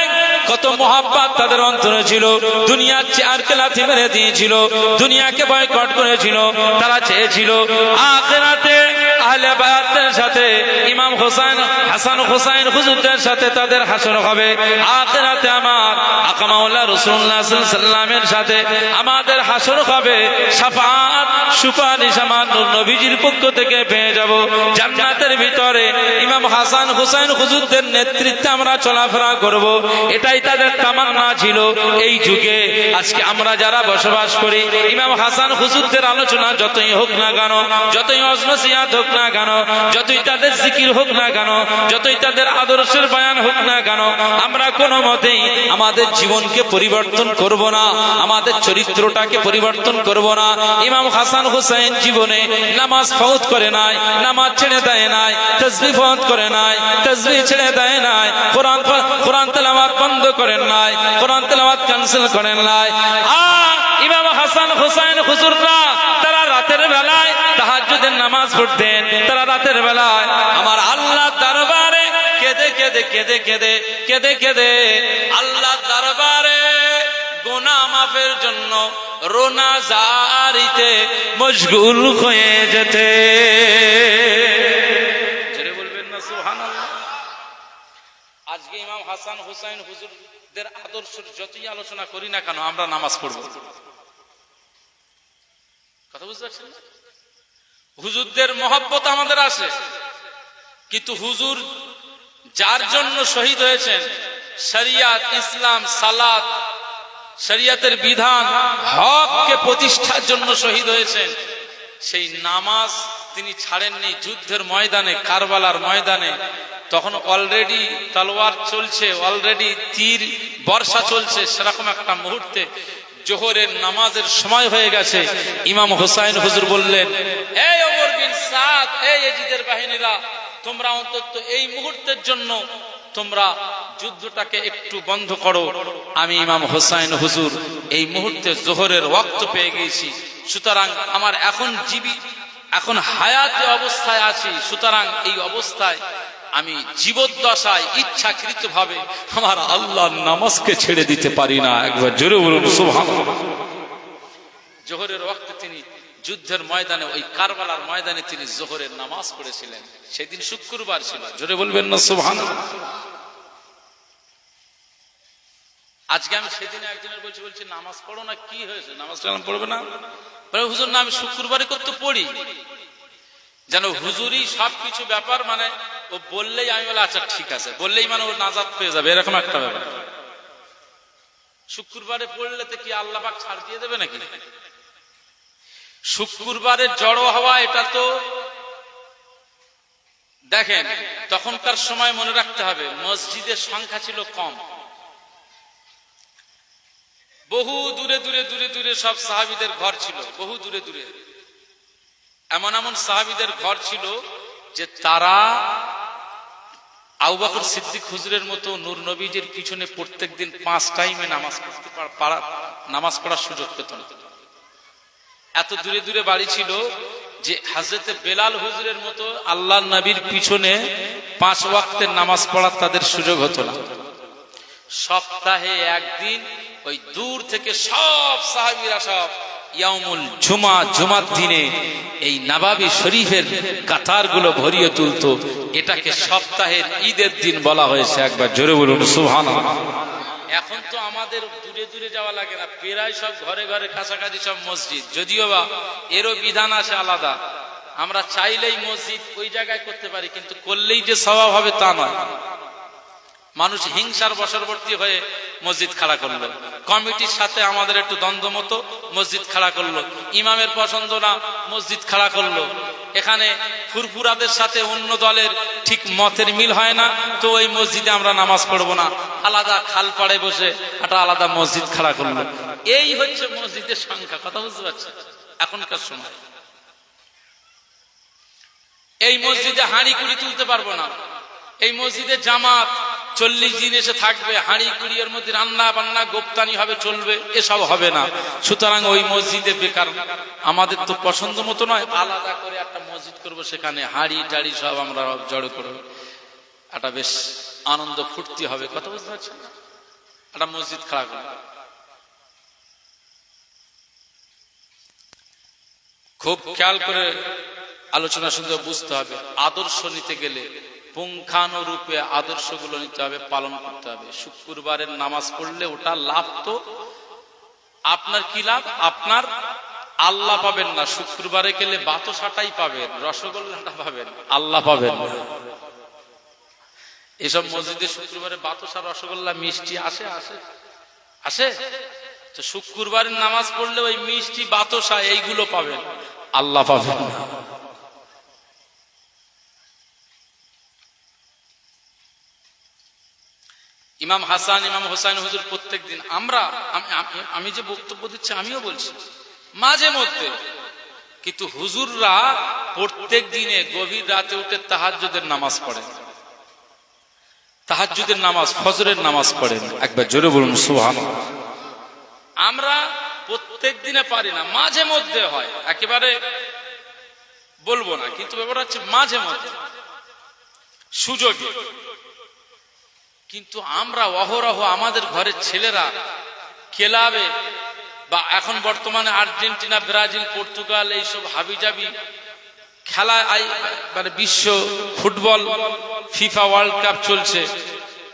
কত মহাব্বত তাদের অন্তরে ছিল। দুনিয়ার চেয়ারকে লাথি মেরে দিয়েছিল, দুনিয়াকে বয়কট করেছিল। তারা চেয়েছিল আখিরাতে আহলে বায়াতের সাথে ইমাম হাসান হোসাইন হুজুরদের সাথে তাদের হাসর হবে, আখিরাতে আমার আকা মাওলা রাসূলুল্লাহ সাল্লাল্লাহু আলাইহি ওয়াসাল্লামের সাথে আমাদের হাসর হবে, শাফাআত সুপারিশ আমার নবীজির পক্ষ থেকে পেয়ে যাব। জান্নাতের ভিতরে ইমাম হাসান হোসাইন হুজুরদের নেতৃত্বে আমরা চলাফেরা করব, এটাই তাদের তামান্না ছিল। এই যুগে আজকে আমরা যারা বসবাস করি, ইমাম হাসান হুজুরদের আলোচনা যতই হোক না কেন, যতই নসিহত হোক না কেন, যতই তাদের জিকির হোক না কেন, যতই তাদের আদর্শের বয়ান হোক না কেন, আমরা কোনো মতেই আমাদের জীবনকে পরিবর্তন করব না, আমাদের চরিত্রটাকে পরিবর্তন করব না। ইমাম হাসান হুসাইন জীবনে নামাজ ফৌত করে নাই, নামাজ ছেড়ে দেয় নাই, তাসবিহ ফৌত করে নাই, তাসবিহ ছেড়ে দেয় নাই, কোরআন তেলাওয়াত বন্ধ করেন নাই, কোরআন তেলাওয়াত ক্যান্সেল করেন নাই। ইমাম হাসান হুসাইন হুজুররা তারা রাতের বেলায় তাহাজ্জুদের নামাজ পড়তেন, তারা রাতের বেলায় আমার আল্লাহ দরবারে কেঁদে আল্লাহ দরবারে গুনাহ মাফের জন্য রোনাজারিতে মশগুল হয়ে যেতে। বলবেন না সুবহানাল্লাহ? আজ আজকে ইমাম হাসান হুসাইন হুজুরদের আদর্শের যতই আলোচনা করি না কেন, আমরা নামাজ পড়ব। কথা বুঝতে পারছেন না? হুজুরদের মহব্বত আমাদের আছে, কিন্তু হুজুর যার জন্য শহীদ হয়েছেন, শরিয়াত, ইসলাম, সালাত, শরিয়াতের বিধান, হককে প্রতিষ্ঠার জন্য শহীদ হয়েছেন, সেই নামাজ তিনি ছাড়েননি। যুদ্ধের ময়দানে, কারবালার ময়দানে, তখন অলরেডি তলোয়ার চলছে, অলরেডি তীর বর্ষা চলছে, সেরকম একটা মুহূর্তে জোহরের নামাজের সময় হয়ে গেছে। ইমাম হুসাইন হুজুর বললেন, এই ওমর বিন সাদ, এই ইয়াজিদের বাহিনীরা, তোমরা অন্তত এই মুহূর্তের জন্য তোমরা যুদ্ধটাকে একটু বন্ধ করো। আমি ইমাম হুসাইন হুজুর এই মুহূর্তে জোহরের ওয়াক্ত পেয়ে গেছি, সুতরাং আমার এখন হায়াতে অবস্থায় আছি, সুতরাং এই অবস্থায় আমি জীবদ্দশায় ইচ্ছাকৃতভাবে আমার আল্লাহর নামাজকে ছেড়ে দিতে পারি না। একবার জোরে বলুন সুবহানাল্লাহ। জোহরের ওয়াক্তে তিনি যুদ্ধের ময়দানে, ওই কারবালার ময়দানে তিনি জোহরের নামাজ পড়েছিলেন। সেদিন শুক্রবার ছিল, জোরে বলবেন না সুবহানাল্লাহ। আজকে আমি সেদিন একজনের বলছি নামাজ পড়ো না, কি হয়েছে, নামাজ পড়বে না? হুজুর না, আমি শুক্রবারে করতে পড়ি, যেন হুজুরই সবকিছু ব্যাপার, মানে ও বললেই আমি বলে আচ্ছা ঠিক আছে, বললেই মানে ও নাজাত পেয়ে যাবে, এরকম একটা ব্যাপার। শুক্রবারে পড়লে তো কি আল্লাহ পাক ছাড় দিয়ে দেবে নাকি? শুক্রবারে জড়ো হওয়া, এটা তো দেখেন তখনকার সময় মনে রাখতে হবে, মসজিদের সংখ্যা ছিল কম, বহু দূরে দূরে দূরে দূরে সব সাহাবীদের ঘর ছিল, বহু দূরে দূরে। এমন এমন সাহাবীদের ঘর ছিল যে তারা আবু বকর সিদ্দিক হুজুরের মতো নূর নবীজির পিছনে প্রত্যেকদিন 5 টাইমে নামাজ পড়ার সুযোগ পেত না। এত দূরে দূরে বাড়ি ছিল যে হযরতে বেলাল হুজুরের মতো আল্লাহর নবীর পিছনে 5 ওয়াক্তের নামাজ পড়ার তাদের সুযোগ হতো না। সপ্তাহে একদিন ওই দূর থেকে সব সাহাবীরা সব ইয়াউমুল জুমা, জুমার দিনে এই নবাবী শরীফের কাতারগুলো ভরিয়ে তুলতো। এটাকে সপ্তাহের ঈদের দিন বলা হয়েছে। একবার জোরে বলুন সুবহানাল্লাহ। এখন তো আমাদের দূরে দূরে যাওয়া লাগে না, প্রায় সব ঘরে ঘরে কাছাকাছি সব মসজিদ, যদিও বা এরও বিধান আছে আলাদা। আমরা চাইলেই মসজিদ ওই জায়গায় করতে পারি, কিন্তু করলেই যে সওয়াব হবে তা নয়। মানুষ হিংসার বশবর্তী হয়ে মসজিদ খাড়া করলো, কমিটির সাথে আমাদের একটু দ্বন্দ্ব মতো মসজিদ খাড়া করলো, ইমামের পছন্দ না মসজিদ খাড়া করলো, এখানে ফুরফুরাদের সাথে অন্য দলের ঠিক মতের মিল হয় না, তো ওই মসজিদে আমরা নামাজ পড়বো না, আলাদা খাল পাড়ে বসে একটা আলাদা মসজিদ খাড়া করলো। এই হচ্ছে মসজিদের সংখ্যা। কথা বুঝতে পারছেন? এখনকার সময় এই মসজিদে হাঁড়ি কুড়ি তুলতে পারবো না, এই মসজিদে জামাত 40 দিন এসে থাকবে, হাঁড়ি কুড়ির মধ্যে রান্না বান্না গোপ্তানি হবে, চলবে, এসব হবে না। সুতরাং ওই মসজিদে বেকার, আমাদের তো পছন্দ মতো নয়, আলাদা করে একটা মসজিদ করব, সেখানে হাঁড়ি টাড়ি সব আমরা জড়ো করব, একটা বেশ আনন্দ ফুর্তি হবে। কথা বুঝতে পারছেন? একটা মসজিদ খাড়া করব। খুব খেয়াল করে আলোচনা শুনতে বুঝতে হবে, আদর্শ নিতে গেলে পুঙ্খানুরূপে আদর্শগুলো নিতে হবে, পালন করতে হবে। শুক্রবারের নামাজ পড়লে ওটা লাভ তো আপনার কি লাভ? আপনার আল্লাহ পাবেন না। শুক্রবারে গেলে বাতাসাটাই পাবেন, রসগোল্লাটা পাবেন, আল্লাহ পাবেন। এসব মসজিদে শুক্রবারে বাতাসা, রসগোল্লা, মিষ্টি আসে আসে আসে তো শুক্রবারের নামাজ পড়লে ওই মিষ্টি, বাতাসা এইগুলো পাবেন, আল্লাহ পাবেন না। ইমাম হাসান, ইমাম হোসাইন হুজুর প্রত্যেক দিন, আমি যে বক্তব্য দিচ্ছি আমিও বলছি মাঝে মধ্যে, কিন্তু হুজুররা প্রত্যেক দিনে গভীর রাতে উঠে তাহাজ্জুদের নামাজ পড়েন, তাহাজ্জুদের নামাজ, ফজরের নামাজ পড়েন। একবার জোরে বলুন সুবহানাল্লাহ। আমরা প্রত্যেক দিনে পারি না, মাঝে মধ্যে হয়, একেবারে বলবো না, কিন্তু ব্যাপার হচ্ছে মাঝে মধ্যে সুযোগে। কিন্তু আমরা অহরহ আমাদের ঘরের ছেলেরা ক্লাবে বা এখন বর্তমানে আর্জেন্টিনা, ব্রাজিল, পর্তুগাল এইসব হাবিজাবি খেলা, মানে বিশ্ব ফুটবল, ফিফা ওয়ার্ল্ড কাপ চলছে,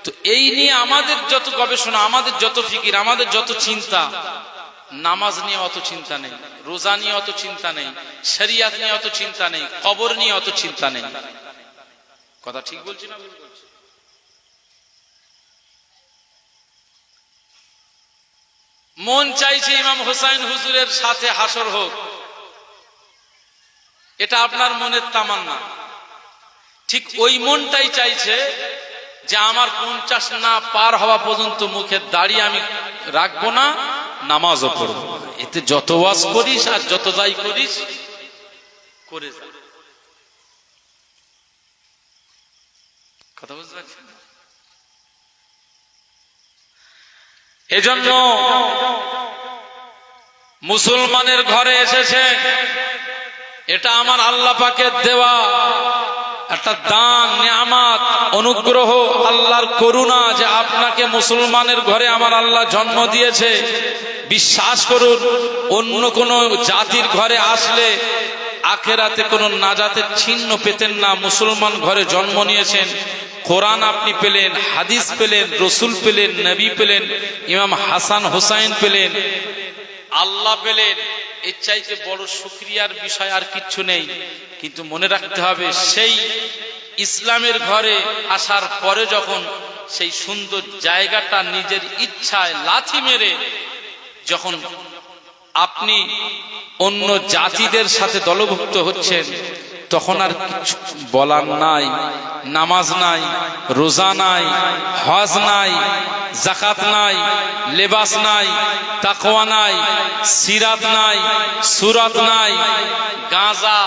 তো এই নিয়ে আমাদের যত গবেষণা, আমাদের যত ফিকির, আমাদের যত চিন্তা, নামাজ নিয়ে অত চিন্তা নেই, রোজা নিয়ে অত চিন্তা নেই, শরিয়াত নিয়ে অত চিন্তা নেই, কবর নিয়ে অত চিন্তা নেই। কথা ঠিক বলছি না? মন চাইছে ইমাম হোসাইন হুজুরের সাথে হাসর হোক, এটা আপনার মনের তামান্না। ঠিক ওই মনটাই চাইছে যে আমার 50 না পার হওয়া পর্যন্ত মুখের দাড়ি আমি রাখবো না, নামাজও পড়বো না। এতে যত ওয়াজ করিস আর যত যাই করিস করে যা। কথা বুঝতে পারছেন? এজন্য মুসলমানের ঘরে এসেছে, এটা আমার আল্লাহ পাকের দেওয়া একটা দান, নিয়ামত, অনুগ্রহ, আল্লাহর করুণা যে আপনাকে মুসলমানের ঘরে আমার আল্লাহ জন্ম দিয়েছে। বিশ্বাস করুন, অন্য কোন জাতির ঘরে আসলে আখেরাতে কোনো নাজাতের চিহ্ন পেতেন না। মুসলমান ঘরে জন্ম নিয়েছেন, কোরআন আপনি পেলেন, হাদিস পেলেন, রসুল পেলেন, নবী পেলেন, ইমাম হাসান হোসাইন পেলেন, আল্লাহ পেলেন। এর চাইতে বড় শুকরিয়ার বিষয় আর কিচ্ছু নেই। কিন্তু মনে রাখতে হবে, সেই ইসলামের ঘরে আসার পরে যখন সেই সুন্দর জায়গাটা নিজের ইচ্ছায় লাথি মেরে যখন আপনি অন্য জাতিদের সাথে দলভুক্ত হচ্ছেন, তখন আর কিছু বলার নাই। নামাজ নাই, রোজা নাই, হজ নাই, যাকাত নাই, লেবাস নাই, তাকওয়া নাই, সিরাত নাই, সুরাত নাই, গাঁজা,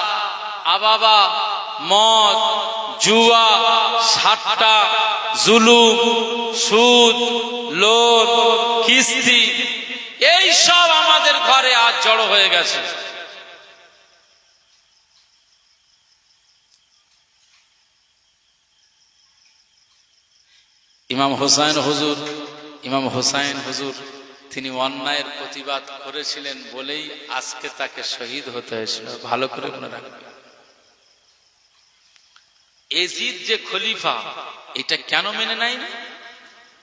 আবাবা, মদ, জুয়া, সাট্টা, জুলুম, সুদ, লোন, কিস্তি, এই সব আমাদের ঘরে আজ জড়ো হয়ে গেছে। ইমাম হোসাইন হুজুর তিনি অন্যায়ের প্রতিবাদ করেছিলেন বলেই আজকে তাকে শহীদ হতে হয়েছিল। ভালো করে মনে রাখবেন, এজিদ যে খলিফা, এটা কেন মেনে নেয়নি?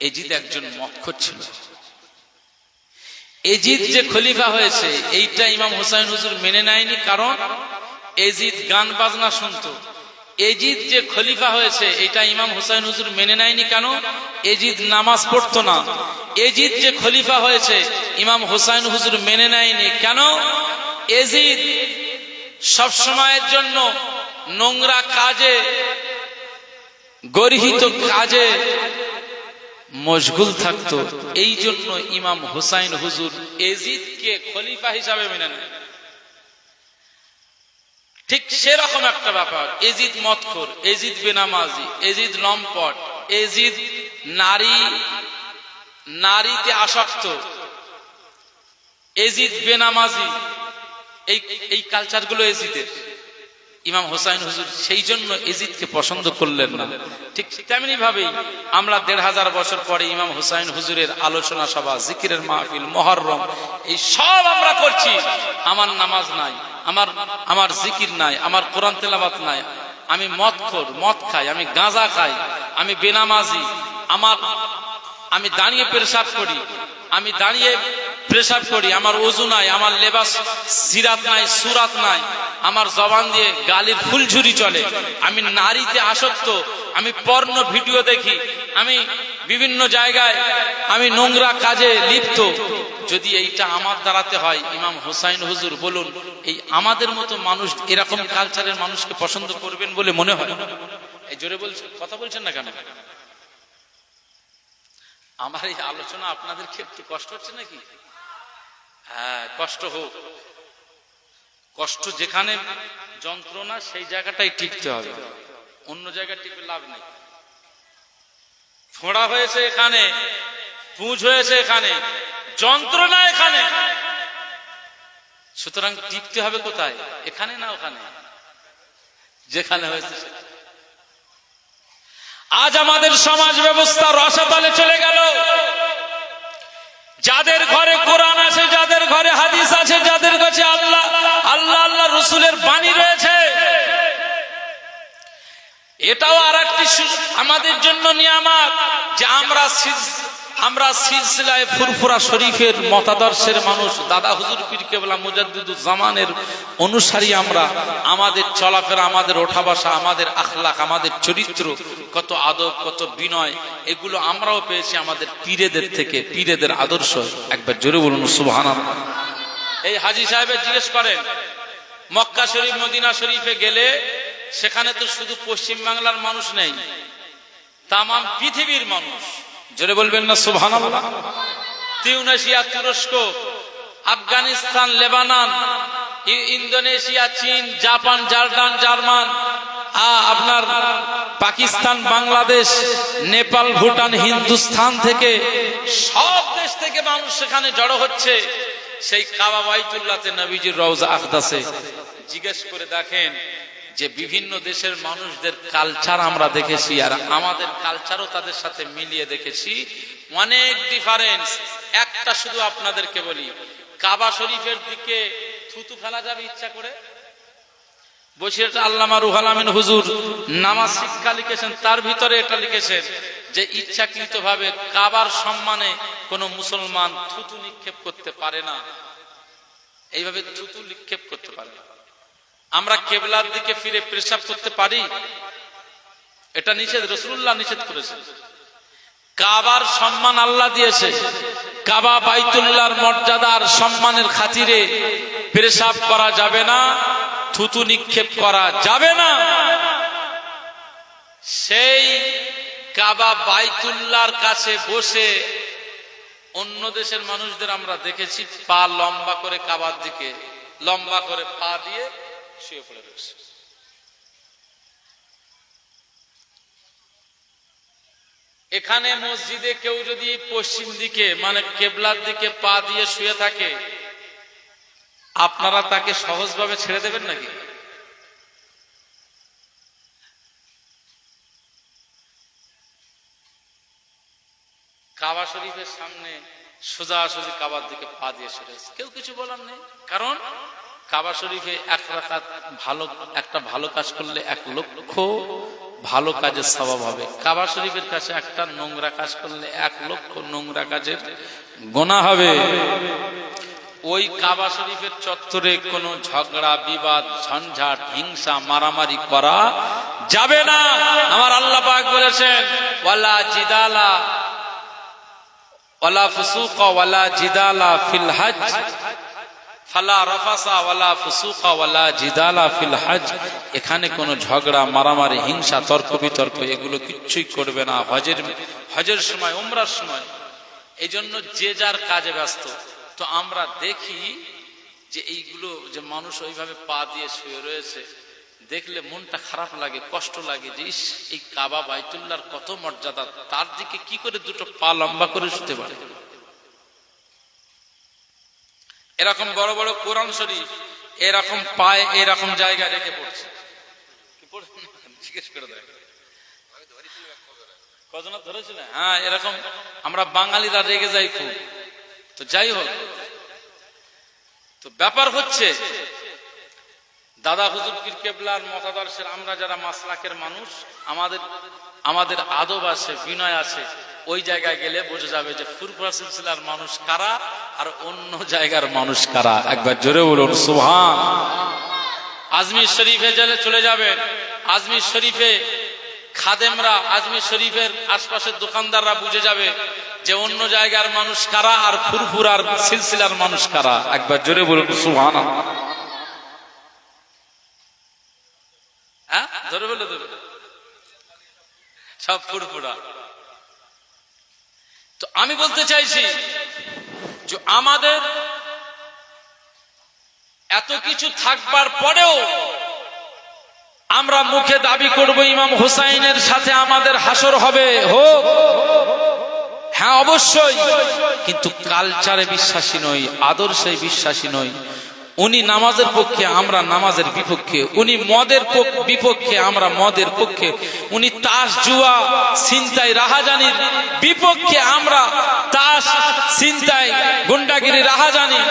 এজিদ একজন মক্খর ছিল। এজিদ যে খলিফা হয়েছে এইটা ইমাম হোসাইন হুজুর মেনে নেয়নি, কারণ এজিদ গান বাজনা শুনতো। এজিদ যে খলিফা হয়েছে এটা ইমাম হোসাইন হুজুর মেনে নেয়নি, কেন? এজিদ নামাজ পড়তো না। এজিদ যে খলিফা হয়েছে ইমাম হোসাইন হুজুর মেনে নেয়নি, কেন? এজিদ সব সময়ের জন্য নোংরা কাজে, গর্হিত কাজে মশগুল থাকতো। এই জন্য ইমাম হোসাইন হুজুর এজিদকে খলিফা হিসাবে মেনে নেয়। ঠিক সেরকম একটা ব্যাপার, এজিদ মদখোর, এজিদ বেনামাজি, এজিদ লম্পট, এজিদ নারীতে আসক্ত, এজিদ বেনামাজি, এই কালচারগুলো এজিদের। ইমাম হোসাইন হুজুর সেই জন্য এজিদকে পছন্দ করলেন না। ঠিক তেমনি ভাবেই আমরা 1500 বছর পরে ইমাম হোসাইন হুজুরের আলোচনা সভা, জিকিরের মাহফিল, মুহররম, এই সব আমরা করছি। আমার নামাজ নাই, আমার জিকির নাই, আমার কোরআন তেলাওয়াত নাই, আমি মদখোর, মদ খাই, আমি গাঁজা খাই, আমি বেনামাজি, আমি দাঁড়িয়ে পেশাব করি, আমি দাঁড়িয়ে পেশাব করি, আমার ওযু নাই, আমার লেবাস সিরাত নাই, সুরাত নাই, আমার জবান দিয়ে গালির ফুলঝুরি চলে, আমি নারীতে আসক্ত, আমি পর্ন ভিডিও দেখি, আমি বিভিন্ন জায়গায় আমি নোংরা কাজে লিপ্ত। যদি এইটা আমার দ্বারাতে হয়, ইমাম হোসাইন হুজুর বলুন, এই আমাদের মতো মানুষ এরকম কালচারের মানুষকে পছন্দ করবেন বলে মনে হয়? এই জোরে বলছেন, কথা বলছেন না কেন? আমার এই আলোচনা আপনাদের ক্ষেত্রে কষ্ট হচ্ছে নাকি? হ্যাঁ, কষ্ট হোক। কষ্ট যেখানে যন্ত্রণা, সেই জায়গাটাই টিকতে হবে, অন্য জায়গায় টিপে লাভ নেই। ফোঁড়া হয়েছে এখানে, পুঁজ হয়েছে এখানে, যন্ত্রণা এখানে, সুতরাং টিকতে হবে কোথায়? এখানে না ওখানে, যেখানে হয়েছে। আজ আমাদের সমাজ ব্যবস্থা রসাতলে চলে গেল। যাদের ঘরে কোরআন আছে, যাদের ঘরে হাদিস আছে, যাদের কাছে আল্লাহ রসুলের বাণী রয়েছে, এটাও আর একটি আমাদের জন্য নিয়ামত যে আমরা সিলসিলায় ফুরফুরা শরীফের মতাদর্শের মানুষ, দাদা হুজুর পীর কেবলা মুজাদ্দিদুজ জামানের অনুসারী আমরা। আমাদের চলাফেরা, আমাদের ওঠা বসা, আমাদের আখলাক, আমাদের চরিত্র, কত আদব, কত বিনয়, এগুলো আমরাও পেয়েছি আমাদের পীরেদের থেকে, পীরেদের আদর্শ। একবার জোরে বলুন সুবহানাল্লাহ। এই হাজী সাহেবের জিজ্ঞেস করেন, মক্কা শরীফ মদিনা শরীফে গেলে সেখানে তো শুধু পশ্চিম বাংলার মানুষ নেই, তামাম পৃথিবীর মানুষ। জোরে বলবেন না সুবহানাল্লাহ। তিউনেশিয়া, তুরস্ক, আফগানিস্তান, লেবানন, ইন্দোনেশিয়া, চীন, জাপান, জর্ডান, জার্মান, আপনার পাকিস্তান, বাংলাদেশ, নেপাল, ভুটান, হিন্দুস্তান থেকে সব দেশ থেকে মানুষ সেখানে জড়ো হচ্ছে। সেই কাবা বাইতুল্লাহতে নবীজির রওজা আকদাসে জিজ্ঞেস করে দেখেন যে বিভিন্ন দেশের মানুষদের কালচার আমরা দেখেছি, আর আমাদের কালচারও তাদের সাথে মিলিয়ে দেখেছি, অনেক ডিফারেন্স। একটা শুধু আপনাদেরকে বলি, কাবা শরীফের দিকে থুতু ফেলা যাবে ইচ্ছা করে? বসিরহাট আল্লামা রুহুল আমিন হুজুর নামাজ শিক্ষা লিখেছেন, তার ভিতরে এটা লিখেছেন যে ইচ্ছাকৃতভাবে কাবার সম্মানে কোন মুসলমান থুতু নিক্ষেপ করতে পারে না, এইভাবে থুতু নিক্ষেপ করতে পারে না। আমরা কেবলার দিকে ফিরে পেশাব করতে পারি? এটা নিষেধ, রাসূলুল্লাহ নিষেধ করেছেন। কাবার সম্মান আল্লাহ দিয়েছে, কাবা বাইতুল্লাহর মর্যাদার সম্মানের খাতিরে পেশাব করা যাবে না, থুতু নিক্ষেপ করা যাবে না। সেই কাবা বাইতুল্লাহর কাছে বসে অন্য দেশের মানুষদের আমরা দেখেছি পা লম্বা করে কাবার দিকে লম্বা করে পা দিয়ে শুয়ে পড়ে রয়েছে। এখানে মসজিদে কেউ যদি পশ্চিম দিকে মানে কেবলার দিকে পা দিয়ে শুয়ে থাকে, আপনারা তাকে সহজভাবে ছেড়ে দেবেন নাকি? কাবা শরীফের সামনে সোজাসুজি কাবার দিকে পা দিয়ে শুয়ে আছে, কেউ কিছু বলার নেই। কারণ কাবা শরীফে এক রাকাত একটা ভালো কাজ করলে 1 লক্ষ ভালো কাজের সওয়াব হবে। কাবা শরীফের কাছে একটা নোংরা কাজ করলে 1 লক্ষ নোংরা কাজের গুনাহ হবে। ওই কাবা শরীফের চত্বরে কোনো ঝগড়া, বিবাদ, ঝঞ্ঝাট, হিংসা, মারামারি করা যাবে না। আমার আল্লাহ পাক বলেছেন, ওয়ালা জিদালা ওয়ালা ফুসুকা ওয়ালা জিদালা ফিল হজ ফালা রাফাসা ওয়ালা ফুসুকা ওয়ালা জিদালা ফিল হজ। এখানে কোনো ঝগড়া, মারামারি, হিংসা, তর্ক বিতর্ক এগুলো কিচ্ছুই করবে না হজের সময়, উমরার সময়। এই জন্য যে যার কাজে ব্যস্ত। তো আমরা দেখি যে এইগুলো যে মানুষ ওইভাবে পা দিয়ে শুয়ে রয়েছে, দেখলে মনটা খারাপ লাগে, কষ্ট লাগে যে ইস, এই কাবা বাইতুল্লাহর কত মর্যাদা, তার দিকে কি করে দুটো পা লম্বা করে শুতে পারে। এরকম বড় বড় কোরআন শরীফ এরকম পায়ে এরকম জায়গায় রেখে পড়ছে, জিজ্ঞেস করে দেখ কজন ধরেছিল। হ্যাঁ, এরকম আমরা বাঙালিরা রেগে যাই খুব। তো যাই হোক, তো ব্যাপার হচ্ছে দাদা হুজুর পীর কেবলার মতাদর্শের আমরা যারা মাসলাকের মানুষ, আমাদের আদব আছে, বিনয় আছে। ওই জায়গায় গেলে বোঝা যাবে যে ফুরফুরা সিলসিলার মানুষ কারা আর অন্য জায়গার মানুষ কারা। একবার জোরে বলুন সুবহান। আজমির শরীফে চলে যাবেন, আজমির শরীফে খাদেমরা, আজমির শরীফের আশপাশের দোকানদাররা বুঝে যাবে যে অন্য জায়গার মানুষ কারা আর ফুরফুরার সিলসিলার মানুষ কারা। একবার জোরে বলুন সুবহানাল্লাহ। হ্যাঁ, ধরে বলে দেবে সব ফুরফুরা। তো আমি বলতে চাইছি যে আমাদের এত কিছু থাকবার পরেও আমরা মুখে দাবি করব ইমাম হুসাইনের সাথে আমাদের হাসর হবে, হোক। হ্যাঁ অবশ্যই, কিন্তু কালচারে বিশ্বাসী নই, আদর্শে বিশ্বাসী নই। উনি নামাজের পক্ষে, আমরা নামাজের বিপক্ষে। উনি মদের বিপক্ষে, আমরা মদের পক্ষে। উনি তাস, জুয়া, ছিনতাই, রাহাজানির বিপক্ষে, আমরা তাস, ছিনতাই, গুন্ডাগিরি, রাহাজানি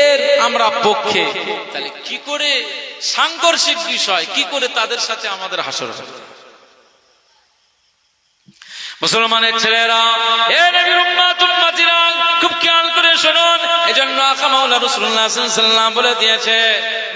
এর আমরা পক্ষে। তাহলে কি করে সাংঘর্ষিক বিষয়, কি করে তাদের সাথে আমাদের হাসর হবে? মুসলমানের ছেলেরা, এ নবীর উম্মত উম্মতিরা, খুব খেয়াল করে শুনুন। এজন্য আকা মাওলা রাসূলুল্লাহ সাল্লাল্লাহু আলাইহি ওয়াসাল্লাম বলে দিয়েছে,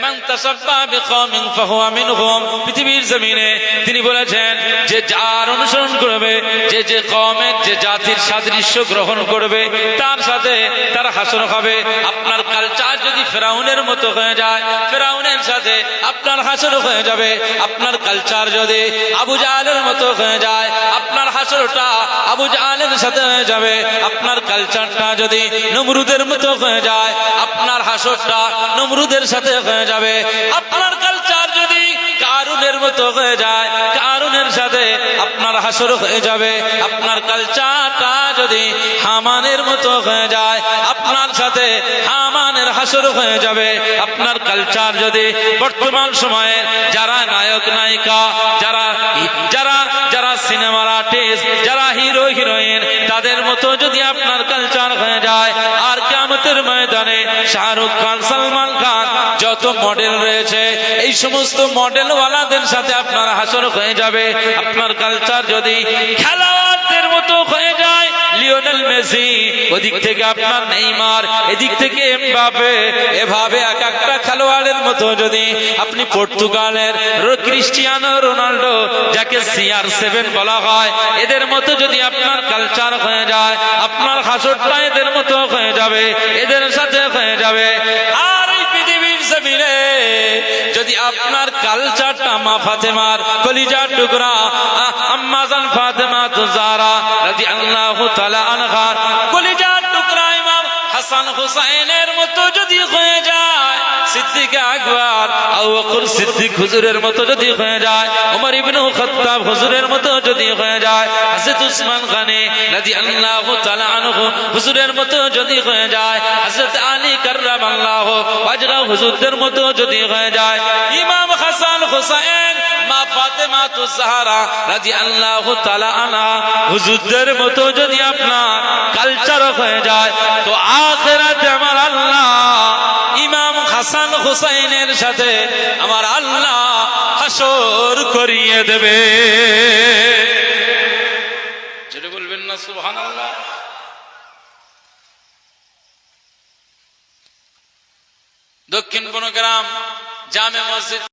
মান তাসাব্বা বিকওমিন ফাহুয়া মিনহুম। পৃথিবীর জমিনে তিনি বলেছেন যে যার অনুসরণ করবে, যে যে কওমের যে জাতির সাদৃশ্য গ্রহণ করবে, তার সাথে তার হাসর হবে। আপনার কালচার যদি ফেরাউনের মতো হয়ে যায়, ফেরাউনের সাথে আপনার হাসর হয়ে যাবে। আপনার কালচার যদি আবু জাহলের মতো হয়ে যায়, আপনার হাসরটা আবু জাহলের সাথে হয়ে যাবে। আপনার কালচারটা যদি নমরুদের মতো হয়ে যায়, আপনার হাসরটা নমরুদের সাথে হয়ে যাবে। আপনার কালচার যদি কারুনের মতো হয়ে যায়, কারুনের সাথে আপনার হাসর হয়ে যাবে। আপনার কালচারটা যদি হামানের মতো হয়ে যায়, আপনার সাথে হামানের হাসর হয়ে যাবে। আপনার কালচার যদি বর্তমান সময়ে যারা নায়ক নায়িকা, যারা যারা যারা সিনেমার আর্টিস্ট, যারা হিরো হিরোইন, তাদের মতো যদি আপনার কালচার হয়ে যায়, আর কিয়ামতের ময়দানে শাহরুখ খান, সালমান খান, যত মডেল রয়েছে, এই সমস্ত মডেল ওয়ালাদের সাথে আপনার হাসর হয়ে যাবে। আপনার কালচার যদি খেলোয়াড়দের মতো হয়ে যায়, লিওনেল মেসি, ওদিক থেকে আপনার নেইমার, এদিক থেকে এমবাপে, এভাবে এক একটা খেলোয়াড়ের মতো যদি আপনি পর্তুগালের ক্রিস্টিয়ানো রোনাল্ডো, যাকে CR7 বলা হয়, এদের মতো যদি আপনার কালচার হয়ে যায়, আপনার হাসরটা এদের মতো হয়ে যাবে, এদের সাথে হয়ে যাবে। আর এই পৃথিবীর জমিনে যদি আপনার কালচারটা মা ফাতেমার কলিজার টুকরা আম্মা জান ফাতেমা তুজারা রাদিয়াল্লাহু তাআলা আনহার কলিজার টুকরা ইমাম হাসান হুসাইনের মতো যদি হয়ে যায়, সিদ্দিক আকবর আবু বকর সিদ্দিক হুজুরের মতো যদি হয়ে যায়, ওমর ইবনে খাত্তাব হুজুরের মতো যদি হয়ে যায়, হযরত উসমান গনি রাদিয়াল্লাহু তাআলা আনহু হুজুরের মতো যদি হয়ে যায়, হযরত আলী কাররামাল্লাহু ওয়াজহু হুজুরদের মতো যদি হয়ে যায়, ইমাম হাসান হুসাইন মা ফাতেমা তুজাহরা রাদিয়াল্লাহু তাআলা আনহা হুজুরদের মতো যদি আপনার কালচার হয়ে যায়, তো আখিরাতে আমার আল্লাহ ইমাম হাসান হুসাইনের সাথে আমার আল্লাহ হাসর করিয়ে দেবে। যেটা বলবেন না সুবহানাল্লাহ। দক্ষিণ বনগ্রাম জামে মসজিদ